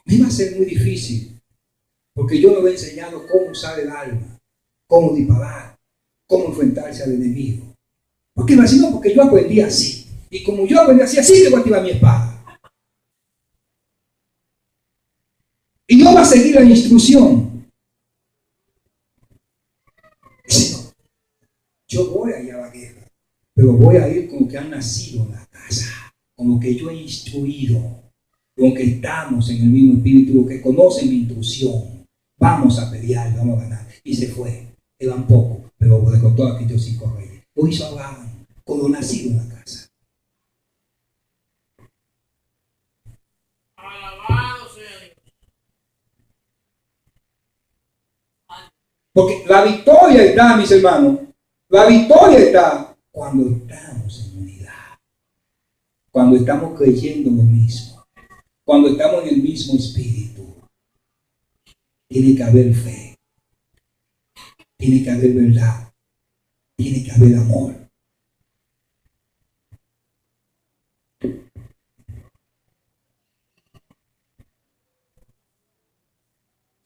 Me va a ser muy difícil, porque yo no le he enseñado cómo usar el alma, cómo disparar, cómo enfrentarse al enemigo. Porque me no, porque yo aprendí así, y como yo aprendí así que voy a tirar mi espada. Y no va a seguir la instrucción. Sino, yo voy a ir a la guerra, pero voy a ir con los que han nacido en la casa, con los que yo he instruido, con los que estamos en el mismo espíritu, los que conocen mi instrucción. Vamos a pelear, vamos a ganar. Y se fue. Eran pocos, pero recordó a aquellos 5 reyes. Lo hizo Abraham, con los nacidos en la casa. Alabado sea Dios. Porque la victoria está, mis hermanos, la victoria está cuando estamos en unidad. Cuando estamos creyendo lo mismo, cuando estamos en el mismo espíritu, tiene que haber fe, tiene que haber verdad, tiene que haber amor.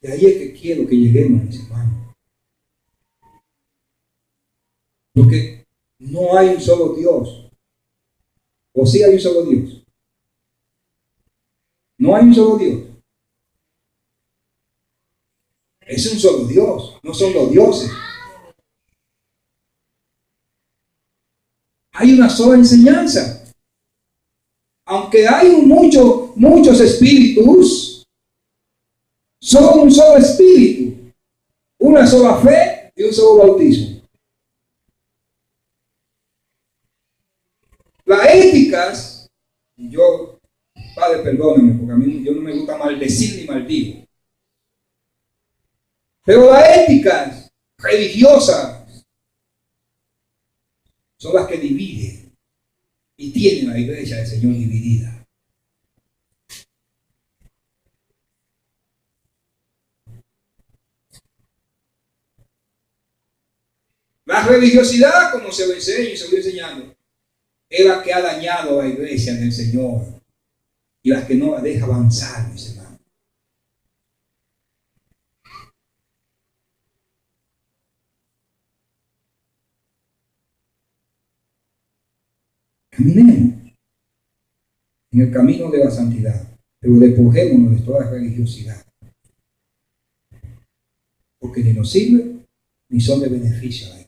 De ahí es que quiero que lleguemos, mis hermanos. Porque no hay un solo Dios. ¿O sí hay un solo Dios? No hay un solo Dios. Es un solo Dios, no son dos dioses. Hay una sola enseñanza. Aunque hay muchos espíritus, son un solo espíritu, una sola fe y un solo bautismo. Las éticas, yo, Padre, perdóname, porque a mí yo no me gusta maldecir ni maldigo. Pero las éticas religiosas son las que dividen y tienen la iglesia del Señor dividida. La religiosidad, como se lo enseña y se lo voy enseñando, es la que ha dañado a la iglesia del Señor y la que no la deja avanzar, mis hermanos. Caminemos en el camino de la santidad, pero despojémonos de toda religiosidad, porque ni nos sirve ni son de beneficio a la iglesia.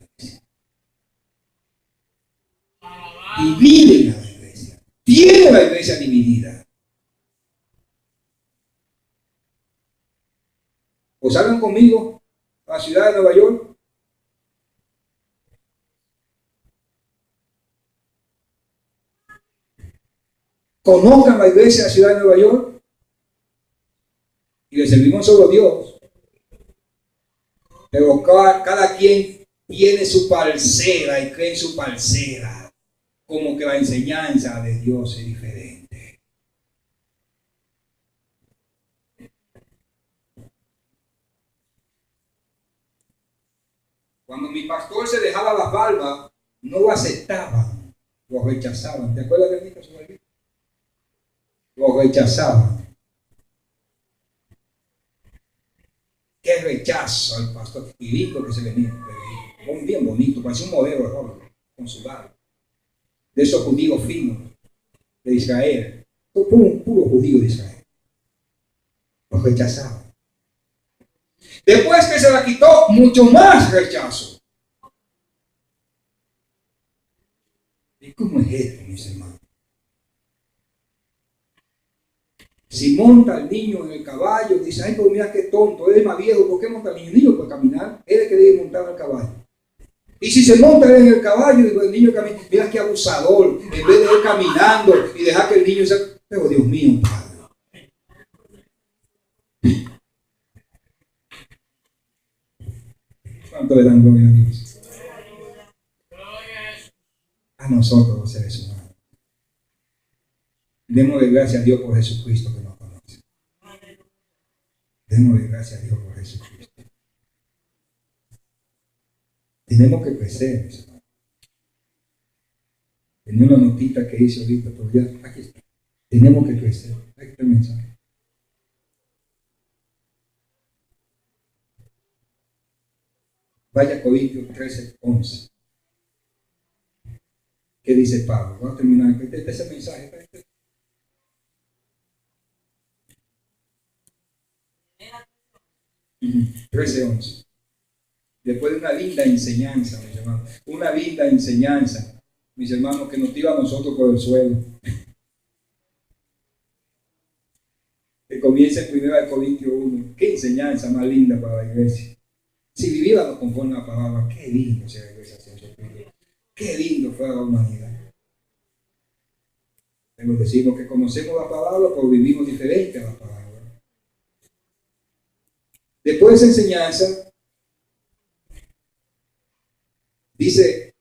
Dividen a la iglesia, tiene la iglesia dividida. O salgan conmigo a la ciudad de Nueva York. Conozcan la iglesia de la ciudad de Nueva York y le servimos solo a Dios. Pero cada quien tiene su parcela y cree en su parcela, como que la enseñanza de Dios es diferente. Cuando mi pastor se dejaba la barba, no lo aceptaban, lo rechazaban. ¿Te acuerdas de mí, Jesús? Lo rechazaban. Qué rechazo al pastor y lindo que se venía, bien bonito, parecía un modelo de joven, con su barba, de esos judíos finos de Israel, puro judío de Israel. Lo rechazaban. Después que se la quitó, mucho más rechazo. ¿Y cómo es esto, mis hermanos? Si monta el niño en el caballo, dice, ay, pues mira qué tonto, él es más viejo, ¿por qué monta el niño? El niño puede caminar, él es que debe montar el caballo. Y si se monta él en el caballo y el niño camina, mira qué abusador, en vez de él caminando y dejar que el niño se... Pero Dios mío, Padre. ¿Cuánto le dan gloria a Dios? A nosotros los seres humanos. Démosle gracias a Dios por Jesucristo que nos conoce. Démosle gracias a Dios por Jesucristo. Tenemos que crecer, mis hermanos. Tenía una notita que hice ahorita, pero ya, aquí está. Tenemos que crecer. Aquí está el mensaje. Vaya a Corintios 13:11. ¿Qué dice Pablo? Vamos a terminar. Este es el mensaje. 13:11. Después de una linda enseñanza, mis hermanos, una linda enseñanza, mis hermanos, que nos tira a nosotros por el suelo. Que comienza en 1 Corintios 1. Qué enseñanza más linda para la iglesia. Si viviéramos conforme a la palabra, qué lindo sea la iglesia. Qué lindo fuera la humanidad. Pero decimos que conocemos la palabra, pero vivimos diferente a la palabra. Después de esa enseñanza, dice,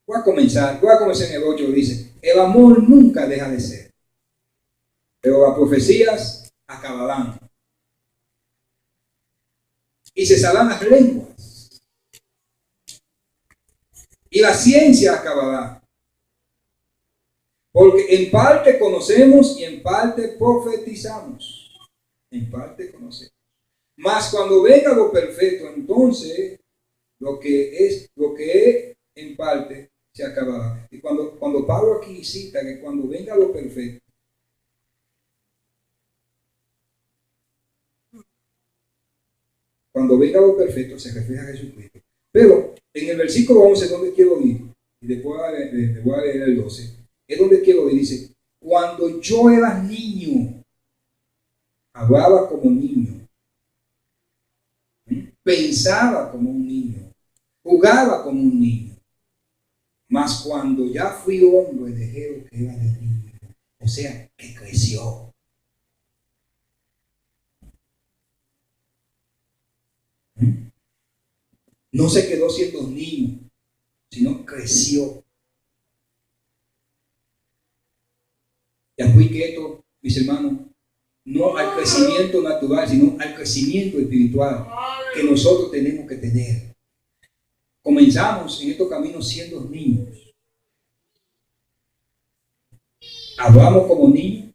Voy a comenzar en el 8, dice, el amor nunca deja de ser, pero las profecías acabarán y cesarán las lenguas y la ciencia acabará, porque en parte conocemos y en parte profetizamos, en parte conocemos. Mas cuando venga lo perfecto, entonces lo que es en parte se acabará. Y cuando Pablo aquí cita que cuando venga lo perfecto, se refiere a Jesucristo. Pero en el versículo 11, donde quiero ir, y después le voy a leer el 12, es donde quiero ir, dice, cuando yo era niño, hablaba como niño, pensaba como un niño, jugaba como un niño, mas cuando ya fui hombre dejé lo que era de niño, o sea, que creció. No se quedó siendo niño, sino creció. Ya fui quieto, mis hermanos, no al crecimiento natural, sino al crecimiento espiritual que nosotros tenemos que tener. Comenzamos en estos caminos siendo niños. Hablamos como niños,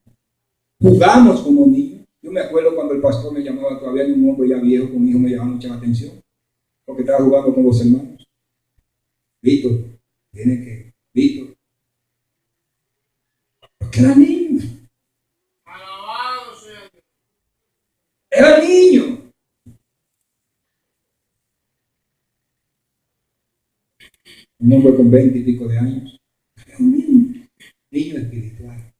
jugamos como niños. Yo me acuerdo cuando el pastor me llamaba, todavía en un hombre ya viejo, conmigo me llamaba mucha atención, porque estaba jugando con los hermanos. Víctor, Víctor, porque era niño. Alabado sea Dios. Era niño. Un hombre con 20 y pico de años. Era un niño espiritual.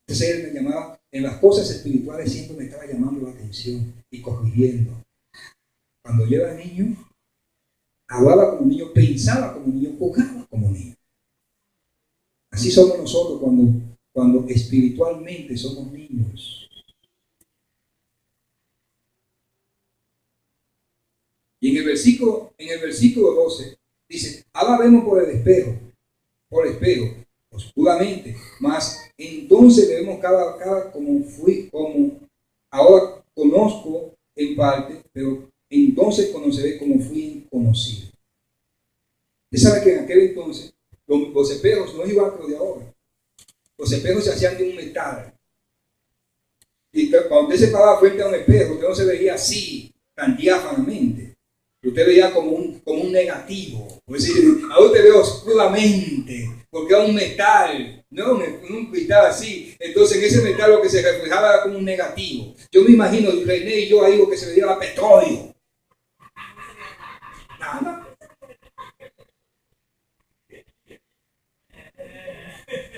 Entonces él me llamaba, en las cosas espirituales siempre me estaba llamando la atención y corrigiendo. Cuando yo era niño, hablaba como niño, pensaba como niño, jugaba como niño. Así somos nosotros cuando espiritualmente somos niños. Y en el versículo 12 dice, ahora vemos por el espejo, oscuramente, mas entonces vemos cada como ahora conozco en parte, pero entonces conoceré como fui conocido. Usted sabe que en aquel entonces los espejos no iban a los de ahora. Los espejos se hacían de un metal. Y cuando usted se paraba frente a un espejo, usted no se veía así, tan diáfanamente. Usted veía como un negativo. Es decir, ahora usted ve oscuramente, porque era un metal, no un cristal así. Entonces en ese metal lo que se reflejaba era como un negativo. Yo me imagino, René y yo ahí lo que se veía era petróleo. Nada.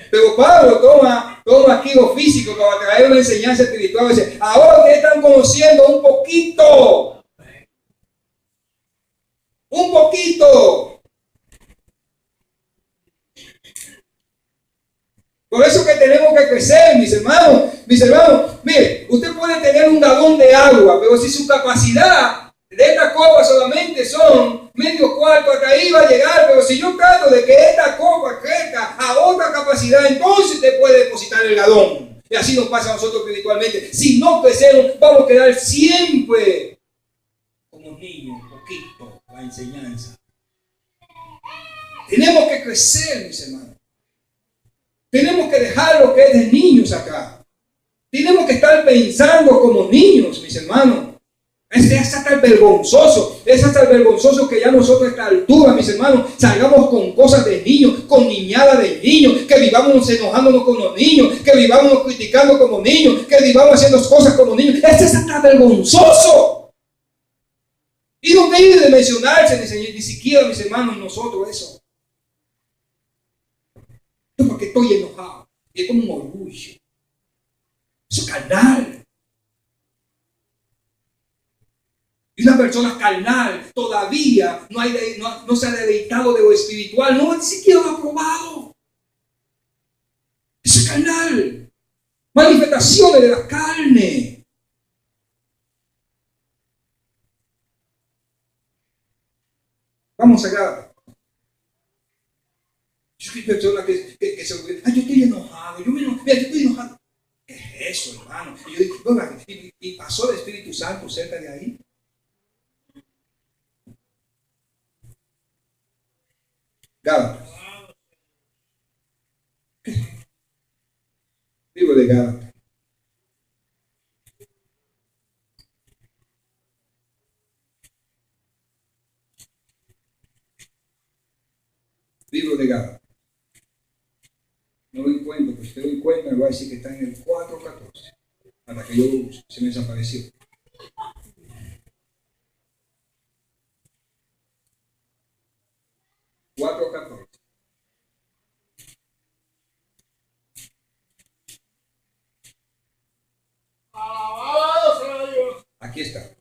Pero Pablo toma aquí lo físico para traer una enseñanza espiritual. Dice, ahora ustedes están conociendo un poquito. Un poquito. Por eso que tenemos que crecer, mis hermanos. Mire, usted puede tener un galón de agua, pero si su capacidad de esta copa solamente son medio cuarto, hasta ahí va a llegar. Pero si yo trato de que esta copa crezca a otra capacidad, entonces usted puede depositar el galón. Y así nos pasa a nosotros espiritualmente. Si no crecemos, vamos a quedar siempre como niños, poquito, la enseñanza. Tenemos que crecer, mis hermanos. Tenemos que dejar lo que es de niños acá. Tenemos que estar pensando como niños, mis hermanos. Es hasta el vergonzoso. Es hasta el vergonzoso que ya nosotros a esta altura, mis hermanos, salgamos con cosas de niños, con niñadas de niños, que vivamos enojándonos con los niños, que vivamos criticando como niños, que vivamos haciendo cosas como niños. Este es hasta vergonzoso. Y no debe de mencionarse ni siquiera, mis hermanos, nosotros eso. Porque estoy enojado. Y es como un orgullo. Eso es carnal. Y una persona carnal todavía no se ha deleitado de lo espiritual. No ni siquiera lo ha probado. Eso es carnal. Manifestaciones de la carne. Vamos a Gálatas. personas que se olvidan. Yo estoy enojado, mira, yo estoy enojado. ¿Qué es eso, hermano? Y yo digo, ¿y pasó el Espíritu Santo cerca de ahí? Gálatas. Libro de Gálatas. Libro de Gálatas. No lo encuentro, pues usted lo encuentra, me va a decir que está en el 4:14. Hasta que se me desapareció. Alabado sea Dios. Aquí está.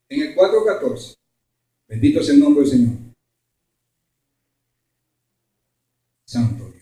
En el 4:14. Bendito sea el nombre del Señor. Santo Dios.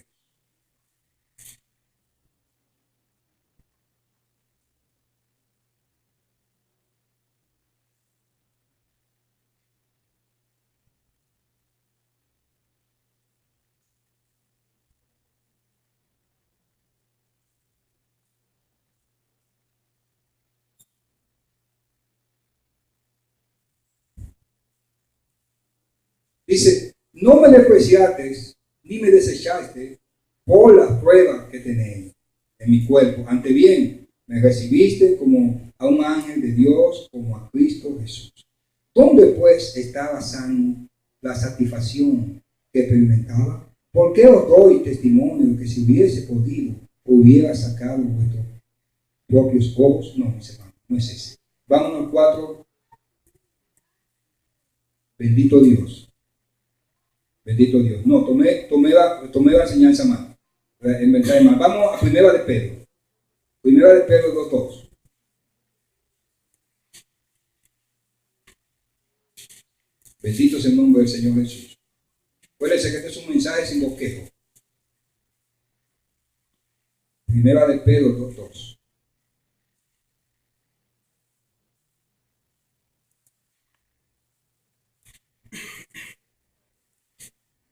Dice, no me despreciaste ni me desechaste por las pruebas que tenéis en mi cuerpo. Ante bien, me recibiste como a un ángel de Dios, como a Cristo Jesús. ¿Dónde pues estaba sano la satisfacción que experimentaba? ¿Por qué os doy testimonio de que si hubiese podido, hubiera sacado vuestros propios ojos? No, mis hermanos, no es ese. Vámonos al 4. Bendito Dios. Bendito Dios. No, tomé la enseñanza mal. En verdad, mal. Vamos a Primera de Pedro. Primera de Pedro 2:2. Bendito sea el nombre del Señor Jesús. Acuérdense que este es un mensaje sin bosquejo. Primera de Pedro 2:2.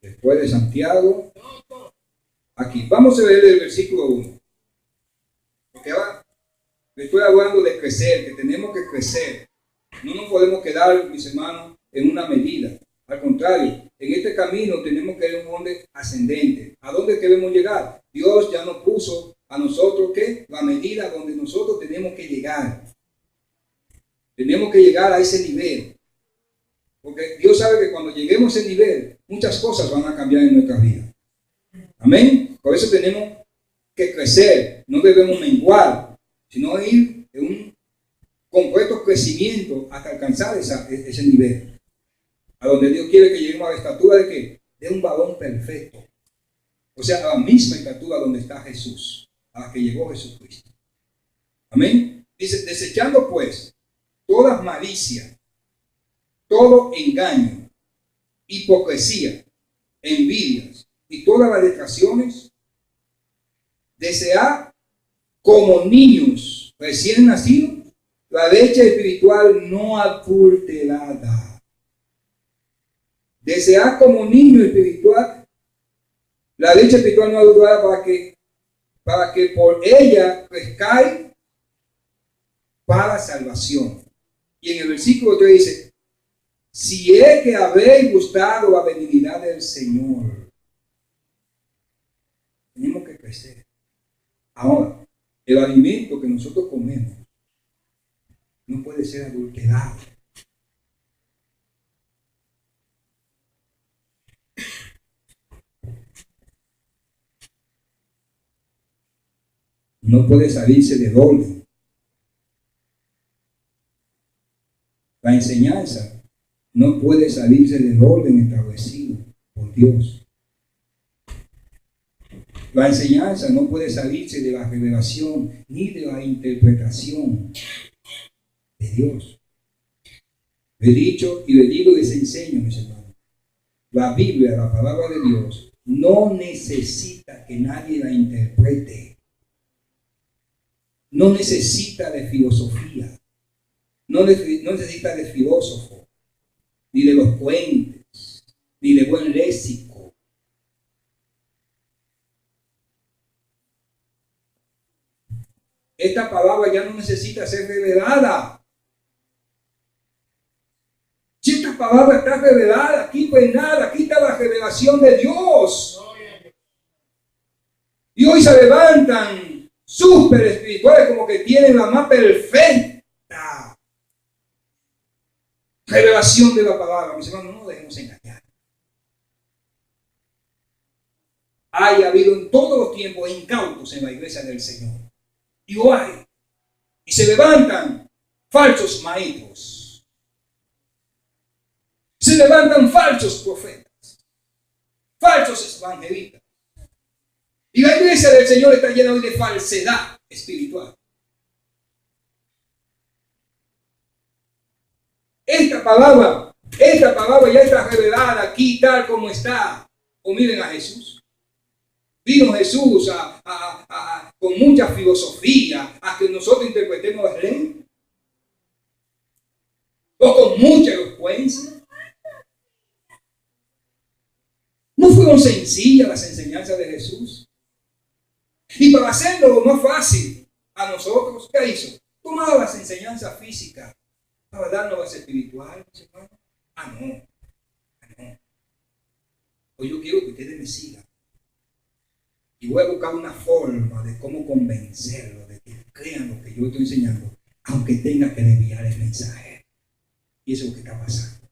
Después de Santiago, aquí. Vamos a leer el versículo 1. Porque ahora le estoy hablando de crecer, que tenemos que crecer. No nos podemos quedar, mis hermanos, en una medida. Al contrario, en este camino tenemos que ir a un monte ascendente. ¿A dónde queremos llegar? Dios ya nos puso a nosotros, ¿qué? La medida donde nosotros tenemos que llegar. Tenemos que llegar a ese nivel. Porque Dios sabe que cuando lleguemos a ese nivel, muchas cosas van a cambiar en nuestra vida. Amén. Por eso tenemos que crecer. No debemos menguar, sino ir en un completo crecimiento hasta alcanzar ese nivel. A donde Dios quiere que lleguemos a la estatura de ¿qué? De un varón perfecto. O sea, a la misma estatura donde está Jesús, a la que llegó Jesucristo. Amén. Dice, desechando pues toda malicia, todo engaño, hipocresía, envidias y todas las distracciones, desead como niños recién nacidos la leche espiritual no adulterada. Desead como niño espiritual la leche espiritual no adulterada para que por ella crezcáis para salvación. Y en el versículo 3 dice, si es que habéis gustado la benignidad del Señor. Tenemos que crecer. Ahora, el alimento que nosotros comemos no puede ser adulterado. No puede salirse del orden. La enseñanza no puede salirse del orden establecido por Dios. La enseñanza no puede salirse de la revelación ni de la interpretación de Dios. Le he dicho y le digo y les enseño, mis hermanos. La Biblia, la palabra de Dios, no necesita que nadie la interprete. No necesita de filosofía. No necesita de filósofo, ni de los puentes, ni de buen léxico. esta palabra ya no necesita ser revelada. Si esta palabra está revelada, aquí pues nada, aquí está la revelación de Dios. Y hoy se levantan súper espirituales como que tienen la más perfecta revelación de la palabra. Mis hermanos, no nos dejemos engañar. Ha habido en todos los tiempos incautos en la iglesia del Señor. Y lo hay. Y se levantan falsos maestros. Se levantan falsos profetas. Falsos evangelistas. Y la iglesia del Señor está llena hoy de falsedad espiritual. Esta palabra ya está revelada aquí tal como está. O miren a Jesús. Vino Jesús con mucha filosofía a que nosotros interpretemos la ley. O con mucha elocuencia. ¿No fueron sencillas las enseñanzas de Jesús? Y para hacerlo más fácil a nosotros, ¿qué hizo? Tomaba las enseñanzas físicas para darnos las espirituales, hermano. No. Hoy yo quiero que ustedes me sigan. Y voy a buscar una forma de cómo convencerlos de que crean lo que yo estoy enseñando, aunque tenga que desviar el mensaje. Y eso es lo que está pasando.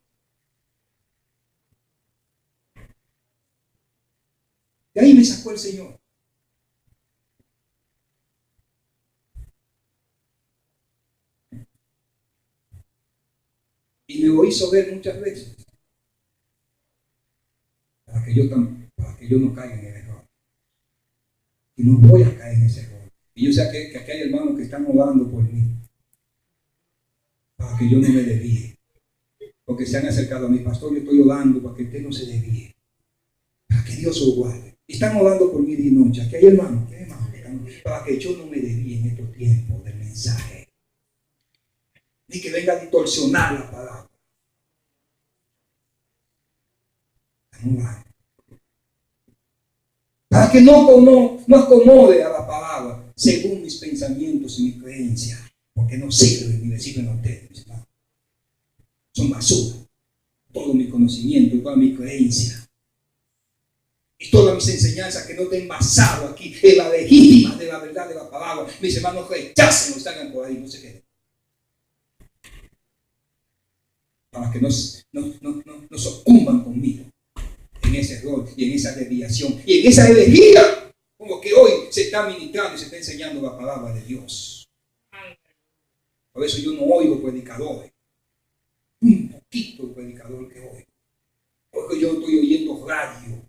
De ahí me sacó el Señor. Y me lo hizo ver muchas veces. Para que yo no caiga en el error. Y no voy a caer en ese error. Y yo sé que aquí hay hermanos que están orando por mí. Para que yo no me desvíe. Porque se han acercado a mi pastor, yo estoy orando para que usted no se desvíe. Para que Dios lo guarde. Y están orando por mí día y noche. Aquí hay hermanos, para que yo no me desvíe en estos tiempos del mensaje. Ni que venga a distorsionar la palabra. Para que no acomode a la palabra según mis pensamientos y mis creencias. Porque no sirven ni le sirven a ustedes, mis hermanos. Son basura. Todo mi conocimiento y toda mi creencia. Y todas mis enseñanzas que no estén basadas aquí en la legítima de la verdad de la palabra. Mis hermanos rechacen o salgan por ahí, no se queden. Para que no sucumban conmigo en ese error y en esa desviación y en esa herejía como que hoy se está ministrando y se está enseñando la palabra de Dios. Por eso yo no oigo predicadores, un poquito de predicador que oigo, porque yo estoy oyendo radio.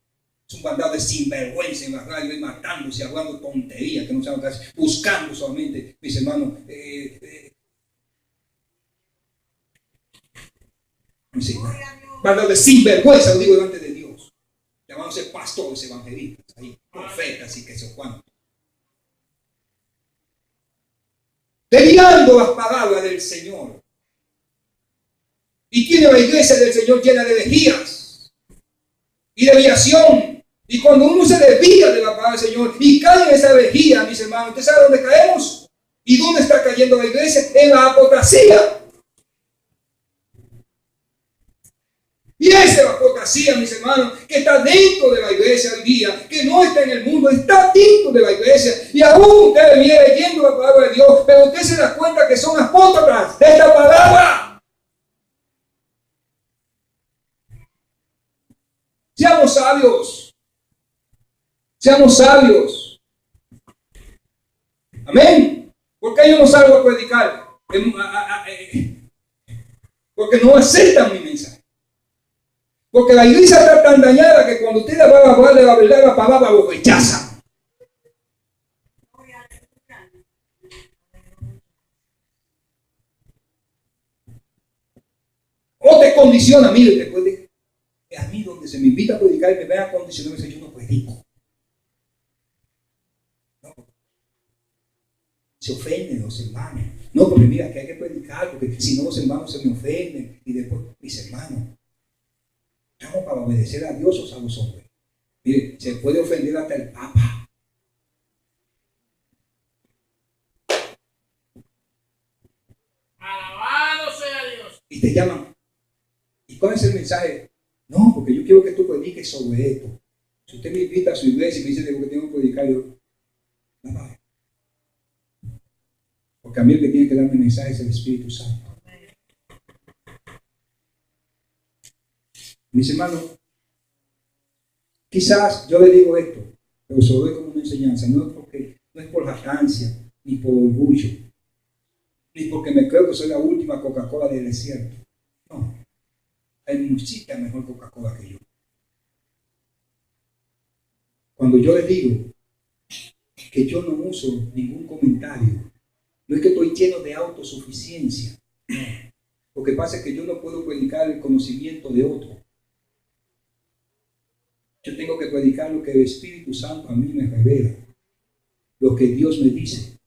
Es un bandado de sinvergüenza en la radio y matándose, hablando tonterías que no saben qué hacer, buscando solamente, mis hermanos, bandado de sinvergüenza, lo digo delante de Dios, llamándose pastores evangelistas, ahí, profetas y que se cuánto. Desviando las palabras del Señor. Y tiene la iglesia del Señor llena de herejías y desviación. Y cuando uno se desvía de la palabra del Señor y cae en esa herejía, mis hermanos, ¿usted sabe dónde caemos? ¿Y dónde está cayendo la iglesia? En la apostasía. Y esa es la apostasía, mis hermanos, que está dentro de la iglesia hoy día, que no está en el mundo, está dentro de la iglesia. Y aún usted viene leyendo la palabra de Dios, pero usted se da cuenta que son apóstatas de esta palabra. Seamos sabios. Seamos sabios. Amén. ¿Por qué yo no salgo a predicar? Porque no aceptan mi mensaje. Porque la iglesia está tan dañada que cuando usted va a hablar de la verdad, la palabra lo rechaza. O te condiciona, mire, después de a mí donde se me invita a predicar y me ven a condicionar, yo no predico. No. Se ofenden los hermanos. No, porque mira que hay que predicar, porque si no los hermanos se me ofenden. Y después, mis hermanos, estamos para obedecer a Dios o a los hombres. Mire, se puede ofender hasta el Papa. te llaman. ¿Y cuál es el mensaje? No, porque yo quiero que tú prediques sobre esto. Si usted me invita a su iglesia y me dice que tengo que predicar, yo, no. Porque a mí el que tiene que darme mensaje es el Espíritu Santo. Mis hermanos, quizás yo le digo esto, pero se lo doy como una enseñanza. No es por jactancia, ni por orgullo, ni porque me creo que soy la última Coca-Cola del desierto. No, hay muchísima mejor Coca-Cola que yo. Cuando yo les digo que yo no uso ningún comentario, no es que estoy lleno de autosuficiencia. No. Lo que pasa es que yo no puedo predicar el conocimiento de otro. Yo tengo que predicar lo que el Espíritu Santo a mí me revela, lo que Dios me dice.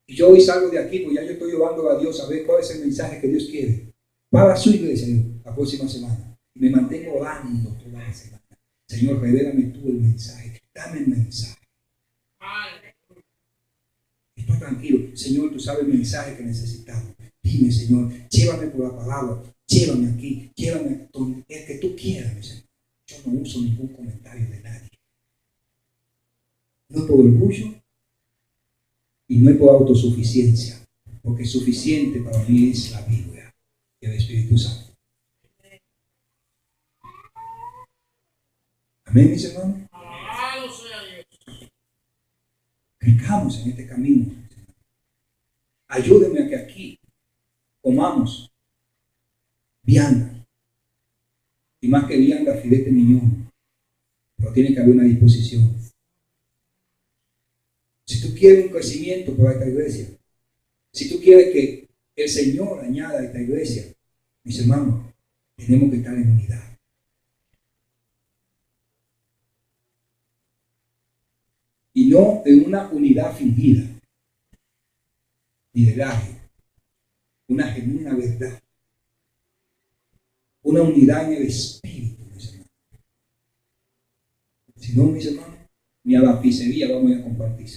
Y yo hoy salgo de aquí, pues ya yo estoy orando a Dios a ver cuál es el mensaje que Dios quiere para su iglesia la próxima semana. Y me mantengo orando toda la semana. Señor, revélame tú el mensaje, dame el mensaje. Estoy tranquilo. Señor, tú sabes el mensaje que necesitamos. Dime, Señor, llévame por la palabra, llévame aquí, llévame donde el que tú quieras, mi Señor. Yo no uso ningún comentario de nadie. No es por orgullo y no es por autosuficiencia, porque suficiente para mí es la Biblia y el Espíritu Santo. Amén, mis hermanos. Alabado sea Dios. Crezcamos en este camino. Ayúdenme a que aquí comamos vianda. Y más que vianda, filete miñón. Pero tiene que haber una disposición. Si tú quieres un crecimiento para esta iglesia, si tú quieres que el Señor añada a esta iglesia, mis hermanos, tenemos que estar en unidad. Y no en una unidad fingida, ni de gaje, una genuina verdad. Una unidad en el espíritu, mis hermanos. Si no, mis hermanos, ni a la pizzería vamos a ir a compartir.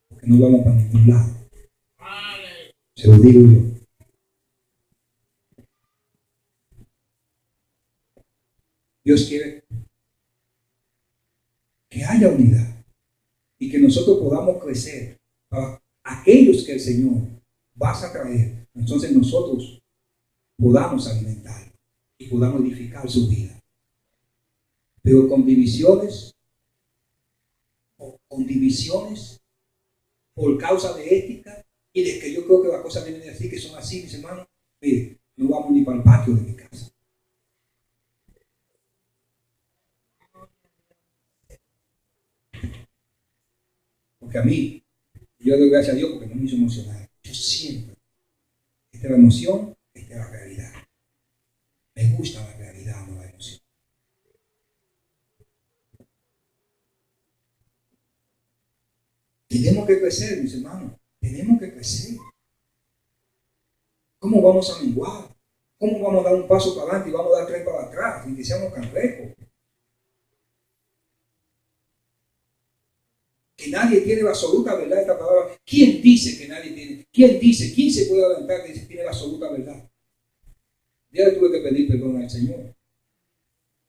Porque no vamos para ningún lado. Se lo digo yo. Dios quiere que haya unidad y que nosotros podamos crecer para aquellos que el Señor va a traer. Entonces nosotros podamos alimentar y podamos edificar su vida. Pero con divisiones, por causa de ética y de que yo creo que las cosas vienen así, que son así, mis hermanos, mire, no vamos ni para el patio de mi casa. Porque a mí, yo doy gracias a Dios porque no me hizo emocionar. Yo siempre, esta es la emoción, esta es la realidad. Me gusta la realidad, no la emoción. Tenemos que crecer, mis hermanos. Tenemos que crecer. ¿Cómo vamos a menguar? ¿Cómo vamos a dar un paso para adelante y vamos a dar 3 para atrás? Y que seamos cangrejos. Que nadie tiene la absoluta verdad de esta palabra. ¿Quién dice que nadie tiene? ¿Quién dice? ¿Quién se puede adelantar que tiene la absoluta verdad? Ya le tuve que pedir perdón al Señor.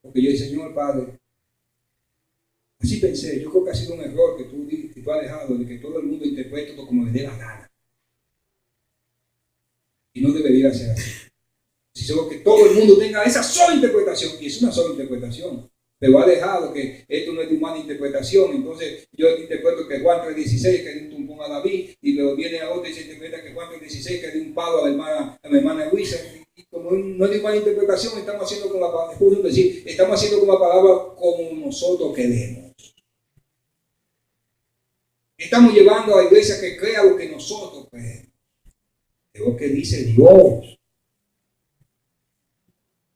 Porque yo dije, Señor Padre, así pensé, yo creo que ha sido un error que tú has dejado de que todo el mundo interprete todo como le dé la gana. Y no debería ser así. Si solo que todo el mundo tenga esa sola interpretación, y es una sola interpretación, pero ha dejado que esto no es de humana interpretación. Entonces yo interpreto que Juan 3:16 que es un tumbón a David, y luego viene a otro y se interpreta que Juan 3:16 que es de un palo a la hermana Luisa. Y como no es de humana interpretación, estamos haciendo con la palabra como nosotros queremos. Estamos llevando a la iglesia que crea lo que nosotros creemos. Es lo que dice Dios.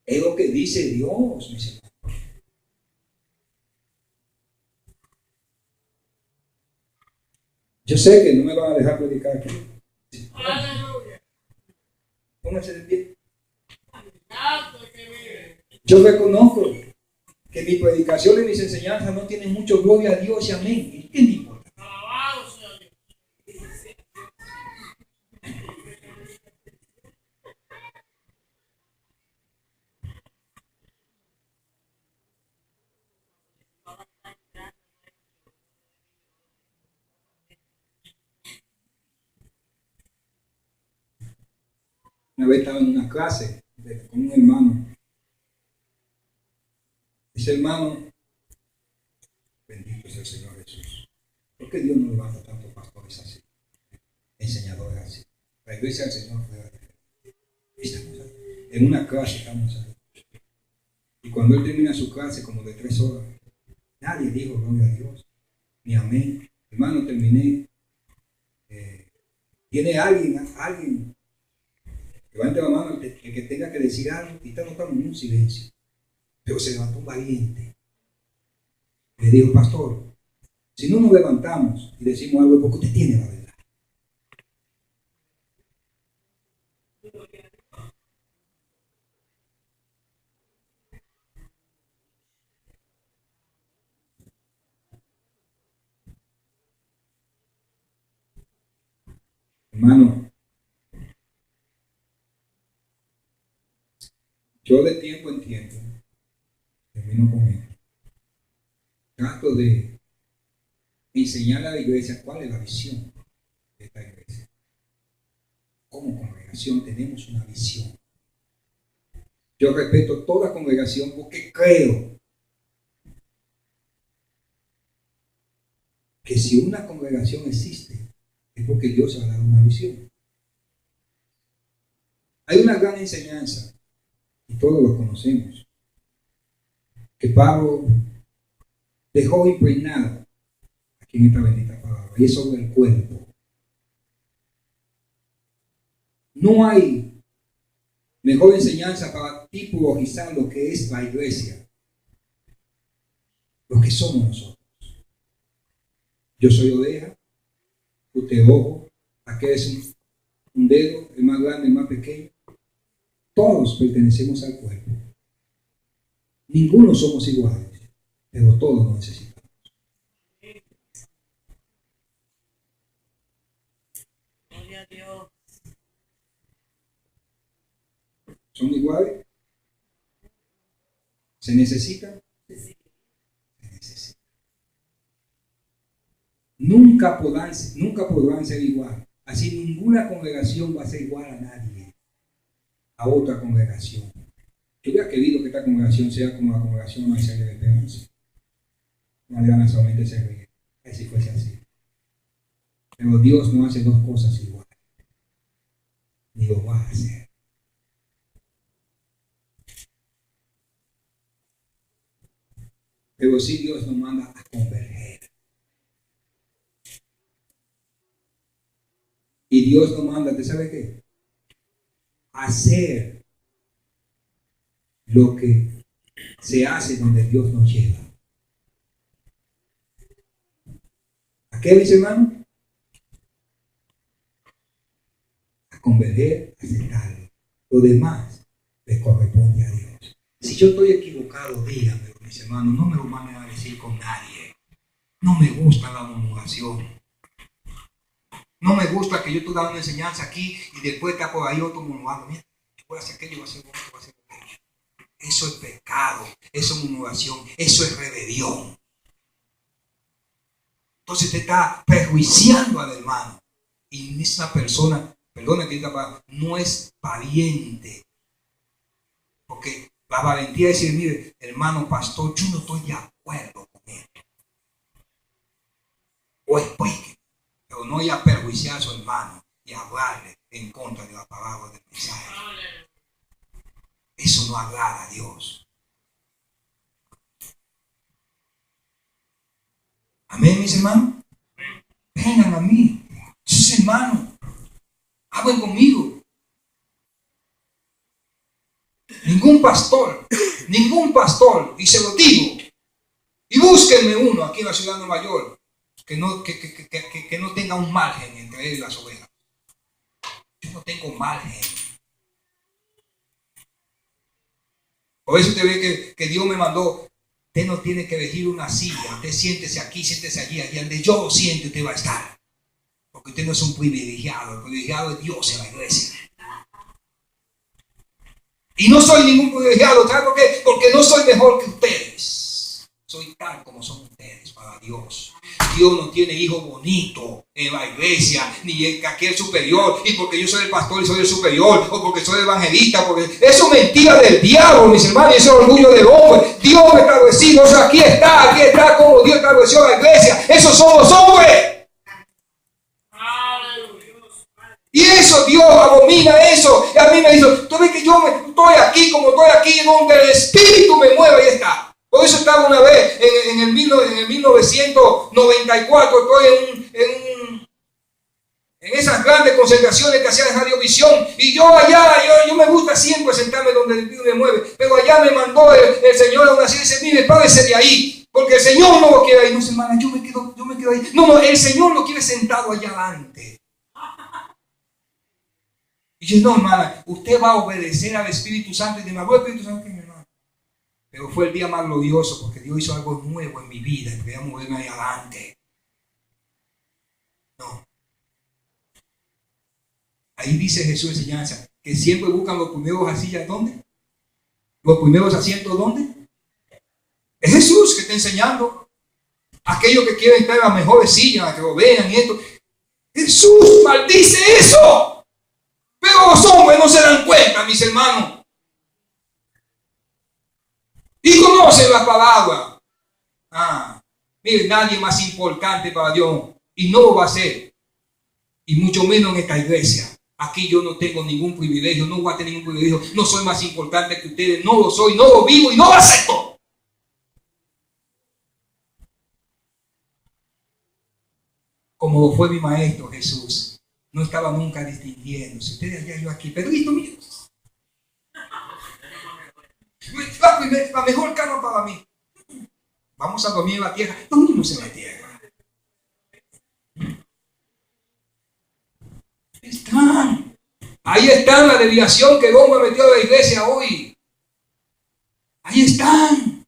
Es lo que dice Dios, mis hermanos. Yo sé que no me van a dejar predicar aquí. Aleluya. Pónganse de pie. Yo reconozco que mis predicaciones y mis enseñanzas no tienen mucho gloria a Dios y amén. ¿Qué me importa? Alabado sea Dios. Una vez estaba en una clase con un hermano. Ese hermano, bendito sea el Señor Jesús. ¿Por qué Dios no levanta tantos pastores así? Enseñadores así. La iglesia del Señor fue estamos ahí. En una clase estamos ahí. Y cuando él termina su clase, como de 3 horas, nadie dijo gloria a Dios, ni amén. Hermano, terminé. ¿Tiene alguien? Levante la mano el que tenga que decir algo. Y estamos en un silencio. Pero se levantó un valiente. Le dijo, pastor, si no nos levantamos y decimos algo es porque usted tiene la verdad. Hermano, yo de tiempo en tiempo termino con esto. Trato de enseñarle a la iglesia cuál es la visión de esta iglesia. Como congregación tenemos una visión. Yo respeto toda congregación porque creo que si una congregación existe es porque Dios ha dado una visión. Hay una gran enseñanza y todos lo conocemos que Pablo dejó impregnada aquí en esta bendita palabra, y es sobre el cuerpo. No hay mejor enseñanza para tipologizar lo que es la iglesia, lo que somos nosotros. Yo soy oveja, usted ojo, aquel es un dedo, el más grande, el más pequeño. Todos pertenecemos al cuerpo. Ninguno somos iguales, pero todos nos necesitamos. Gloria a Dios. ¿Son iguales? ¿Se necesitan? Se necesitan. Nunca podrán ser igual. Así ninguna congregación va a ser igual a nadie, a otra congregación. Yo hubiera querido que esta congregación sea como la congregación Maestría de Esperanza. Mariana solamente se ríe. Si fuese así. Pero Dios no hace dos cosas iguales. Ni lo va a hacer. Pero sí Dios nos manda a converger. Y Dios nos manda, ¿te sabe qué? A hacer lo que se hace donde Dios nos lleva. ¿A qué dice, hermano? A converger, a aceptarlo. Lo demás le corresponde a Dios. Si yo estoy equivocado, díganmelo, mis hermanos. No me lo manden a decir con nadie. No me gusta la murmuración. No me gusta que yo estoy dando una enseñanza aquí y después está por ahí otro murmurando. Mira, yo voy a hacer aquello, voy a hacer otro, voy a hacer aquello. Eso es pecado, eso es murmuración, eso es rebelión. Entonces te está perjuiciando al hermano. Y esa persona, perdona que diga palabra, no es valiente. Porque la valentía es decir, mire, hermano pastor, yo no estoy de acuerdo con esto. O explique, pero no ir a perjuiciar a su hermano y hablarle en contra de la palabra del mensaje. Eso no agrada a Dios. Amén, mis hermanos. Vengan a mí, sus hermanos, hablen conmigo. Ningún pastor, y se lo digo, y búsquenme uno aquí en la ciudad de Nueva York que no tenga un margen entre él y las ovejas. Yo no tengo margen. Por eso usted ve que Dios me mandó. Usted no tiene que elegir una silla. Usted siéntese aquí, siéntese allí. Allí donde yo lo siento, usted va a estar. Porque usted no es un privilegiado. El privilegiado es Dios en la iglesia. Y no soy ningún privilegiado. ¿Sabe por qué? Porque no soy mejor que ustedes. Soy tal como son ustedes para Dios. Dios no tiene hijos bonitos en la iglesia, ni en aquel superior, y porque yo soy el pastor y soy el superior, o porque soy evangelista, porque eso es mentira del diablo, mis hermanos, y eso es orgullo del hombre. Dios me estableció, o sea, aquí está como Dios estableció la iglesia. Esos son los hombres. Y eso, Dios abomina eso. Y a mí me dice, tú ves que yo estoy aquí como estoy aquí, donde el Espíritu me mueve, ahí está. Por eso estaba una vez en el 1994, estoy en esas grandes concentraciones que hacía de Radiovisión. Y yo allá, yo me gusta siempre sentarme donde el Espíritu me mueve. Pero allá me mandó el Señor a una silla y dice, mire, párese de ahí. Porque el Señor no lo quiere ahí. No, hermana, yo me quedo ahí. No, el Señor lo quiere sentado allá adelante. Y yo, no, hermana, usted va a obedecer al Espíritu Santo. Y me habló el Espíritu Santo, hermano. Pero fue el día más glorioso porque Dios hizo algo nuevo en mi vida y podía moverme ahí adelante. No. Ahí dice Jesús enseñanza que siempre buscan los primeros asillas, ¿dónde? Los primeros asientos, ¿dónde? Es Jesús que está enseñando. Aquellos que quieren estar en las mejores sillas, que lo vean y esto. Jesús maldice eso. Pero los hombres no se dan cuenta, mis hermanos. Y conocen la palabra. Mire, nadie más importante para Dios. Y no lo va a ser. Y mucho menos en esta iglesia. Aquí yo no tengo ningún privilegio. No voy a tener ningún privilegio. No soy más importante que ustedes. No lo soy. No lo vivo y no lo acepto. Como lo fue mi maestro Jesús. No estaba nunca distinguiéndose. Ustedes allá, yo aquí. Pedrito, mire. La mejor cama para mí. Vamos a dormir en la tierra. Dormimos en la tierra. Están. Ahí está la desviación que Dios me metió a la iglesia hoy. Ahí están.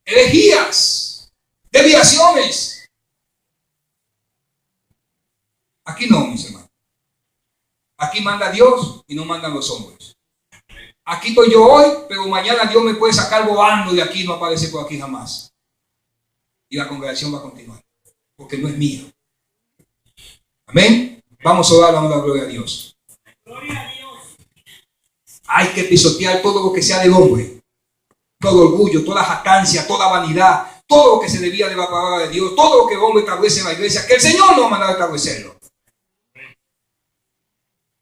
Herejías. Desviaciones. Aquí no, mis hermanos. Aquí manda Dios y no mandan los hombres. Aquí estoy yo hoy, pero mañana Dios me puede sacar volando de aquí, no aparece por aquí jamás. Y la congregación va a continuar, porque no es mía. Amén. Vamos a orar, vamos a dar gloria a Dios. Hay que pisotear todo lo que sea del hombre. Todo orgullo, toda jactancia, toda vanidad, todo lo que se debía de la palabra de Dios, todo lo que el hombre establece en la iglesia, que el Señor no ha mandado a establecerlo.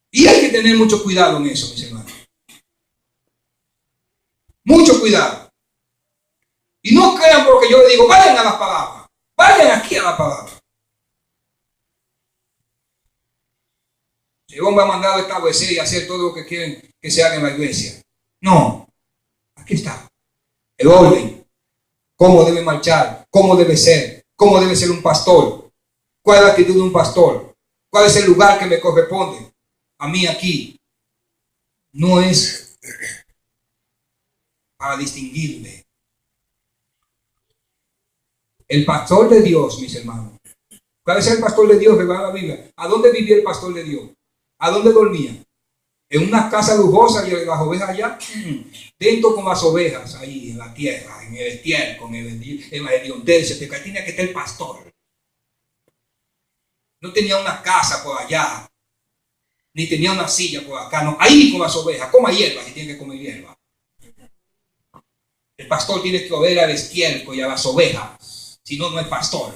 Y hay que tener mucho cuidado en eso, mis hermanos. Mucho cuidado. Y no crean porque yo les digo, vayan a la palabra. Vayan aquí a la palabra. El hombre ha mandado a establecer y hacer todo lo que quieren que se haga en la iglesia. No. Aquí está. El orden. Cómo debe marchar. Cómo debe ser. Cómo debe ser un pastor. ¿Cuál es la actitud de un pastor? ¿Cuál es el lugar que me corresponde? A mí aquí. No es para distinguirme. El pastor de Dios, mis hermanos. ¿Cuál es el pastor de Dios que va a la Biblia? ¿A dónde vivía el pastor de Dios? ¿A dónde dormía? En una casa lujosa y las ovejas allá. Dentro con las ovejas, ahí en la tierra, en el estiércol, en la hediondez. Tenía que estar el pastor. No tenía una casa por allá. Ni tenía una silla por acá. No, ahí con las ovejas. Coma hierba si tiene que comer hierba. El pastor tiene que oler al estiércol y a las ovejas. Si no, no es pastor.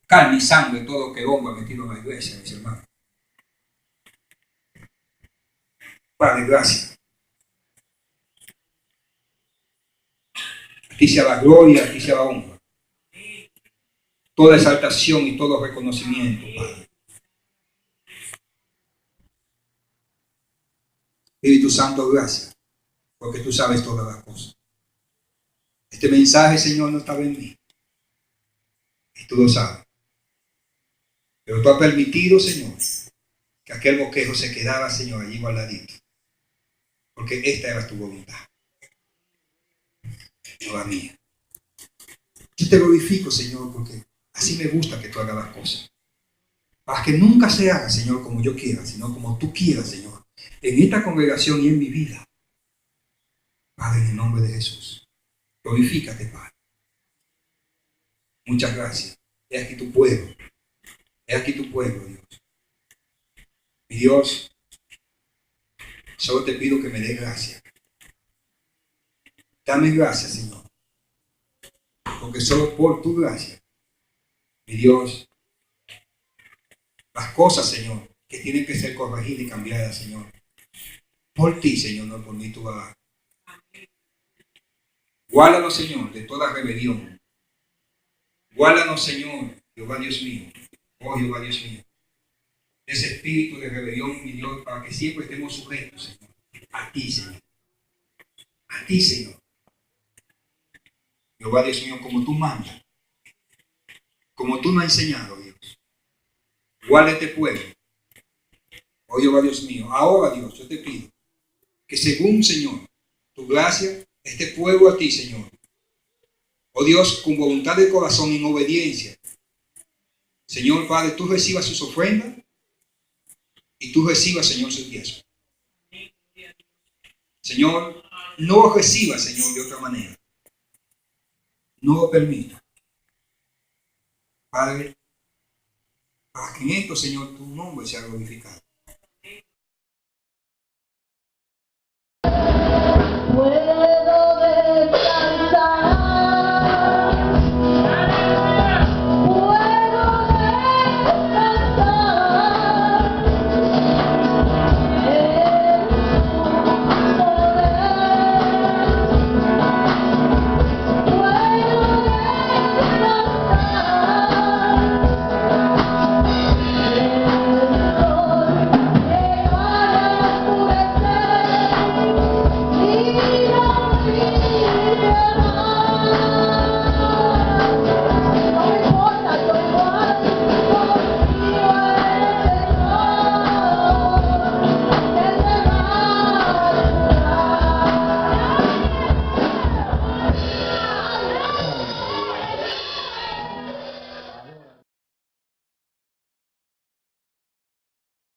Carne y sangre, todo lo que hombre ha metido en la iglesia, mis hermanos. Padre, gracias. Aquí sea la gloria, aquí sea la honra. Toda exaltación y todo reconocimiento, Padre. Espíritu Santo, gracias, porque tú sabes todas las cosas. Este mensaje, Señor, no estaba en mí. Y tú lo sabes. Pero tú has permitido, Señor, que aquel bosquejo se quedara, Señor, allí guardadito. Porque esta era tu voluntad. No la mía. Yo te glorifico, Señor, porque así me gusta que tú hagas las cosas. Para que nunca se haga, Señor, como yo quiera, sino como tú quieras, Señor. En esta congregación y en mi vida. Padre, en el nombre de Jesús. Glorifícate, Padre. Muchas gracias. He aquí tu pueblo. He aquí tu pueblo, Dios. Mi Dios, solo te pido que me des gracia. Dame gracia, Señor. Porque solo por tu gracia, mi Dios, las cosas, Señor, que tienen que ser corregidas y cambiadas, Señor. Por ti, Señor, no por mí tú hagas. Guárdanos, Señor, de toda rebelión. Guárdanos, Señor, Jehová Dios mío. Oh, Jehová Dios mío. Ese espíritu de rebelión, mi Dios, para que siempre estemos sujetos, Señor, a ti, Señor. A ti, Señor. Jehová Dios mío, como tú mandas, como tú nos has enseñado, Dios. Guarda este pueblo. Oh, Jehová Dios mío. Ahora, Dios, yo te pido que según, Señor, tu gracia, este pueblo a ti, Señor. Oh Dios, con voluntad de corazón, en obediencia. Señor Padre, tú recibas sus ofrendas y tú recibas, Señor, sus diezmos. Señor, no lo recibas, Señor, de otra manera. No lo permita. Padre, para que en esto, Señor, tu nombre sea glorificado.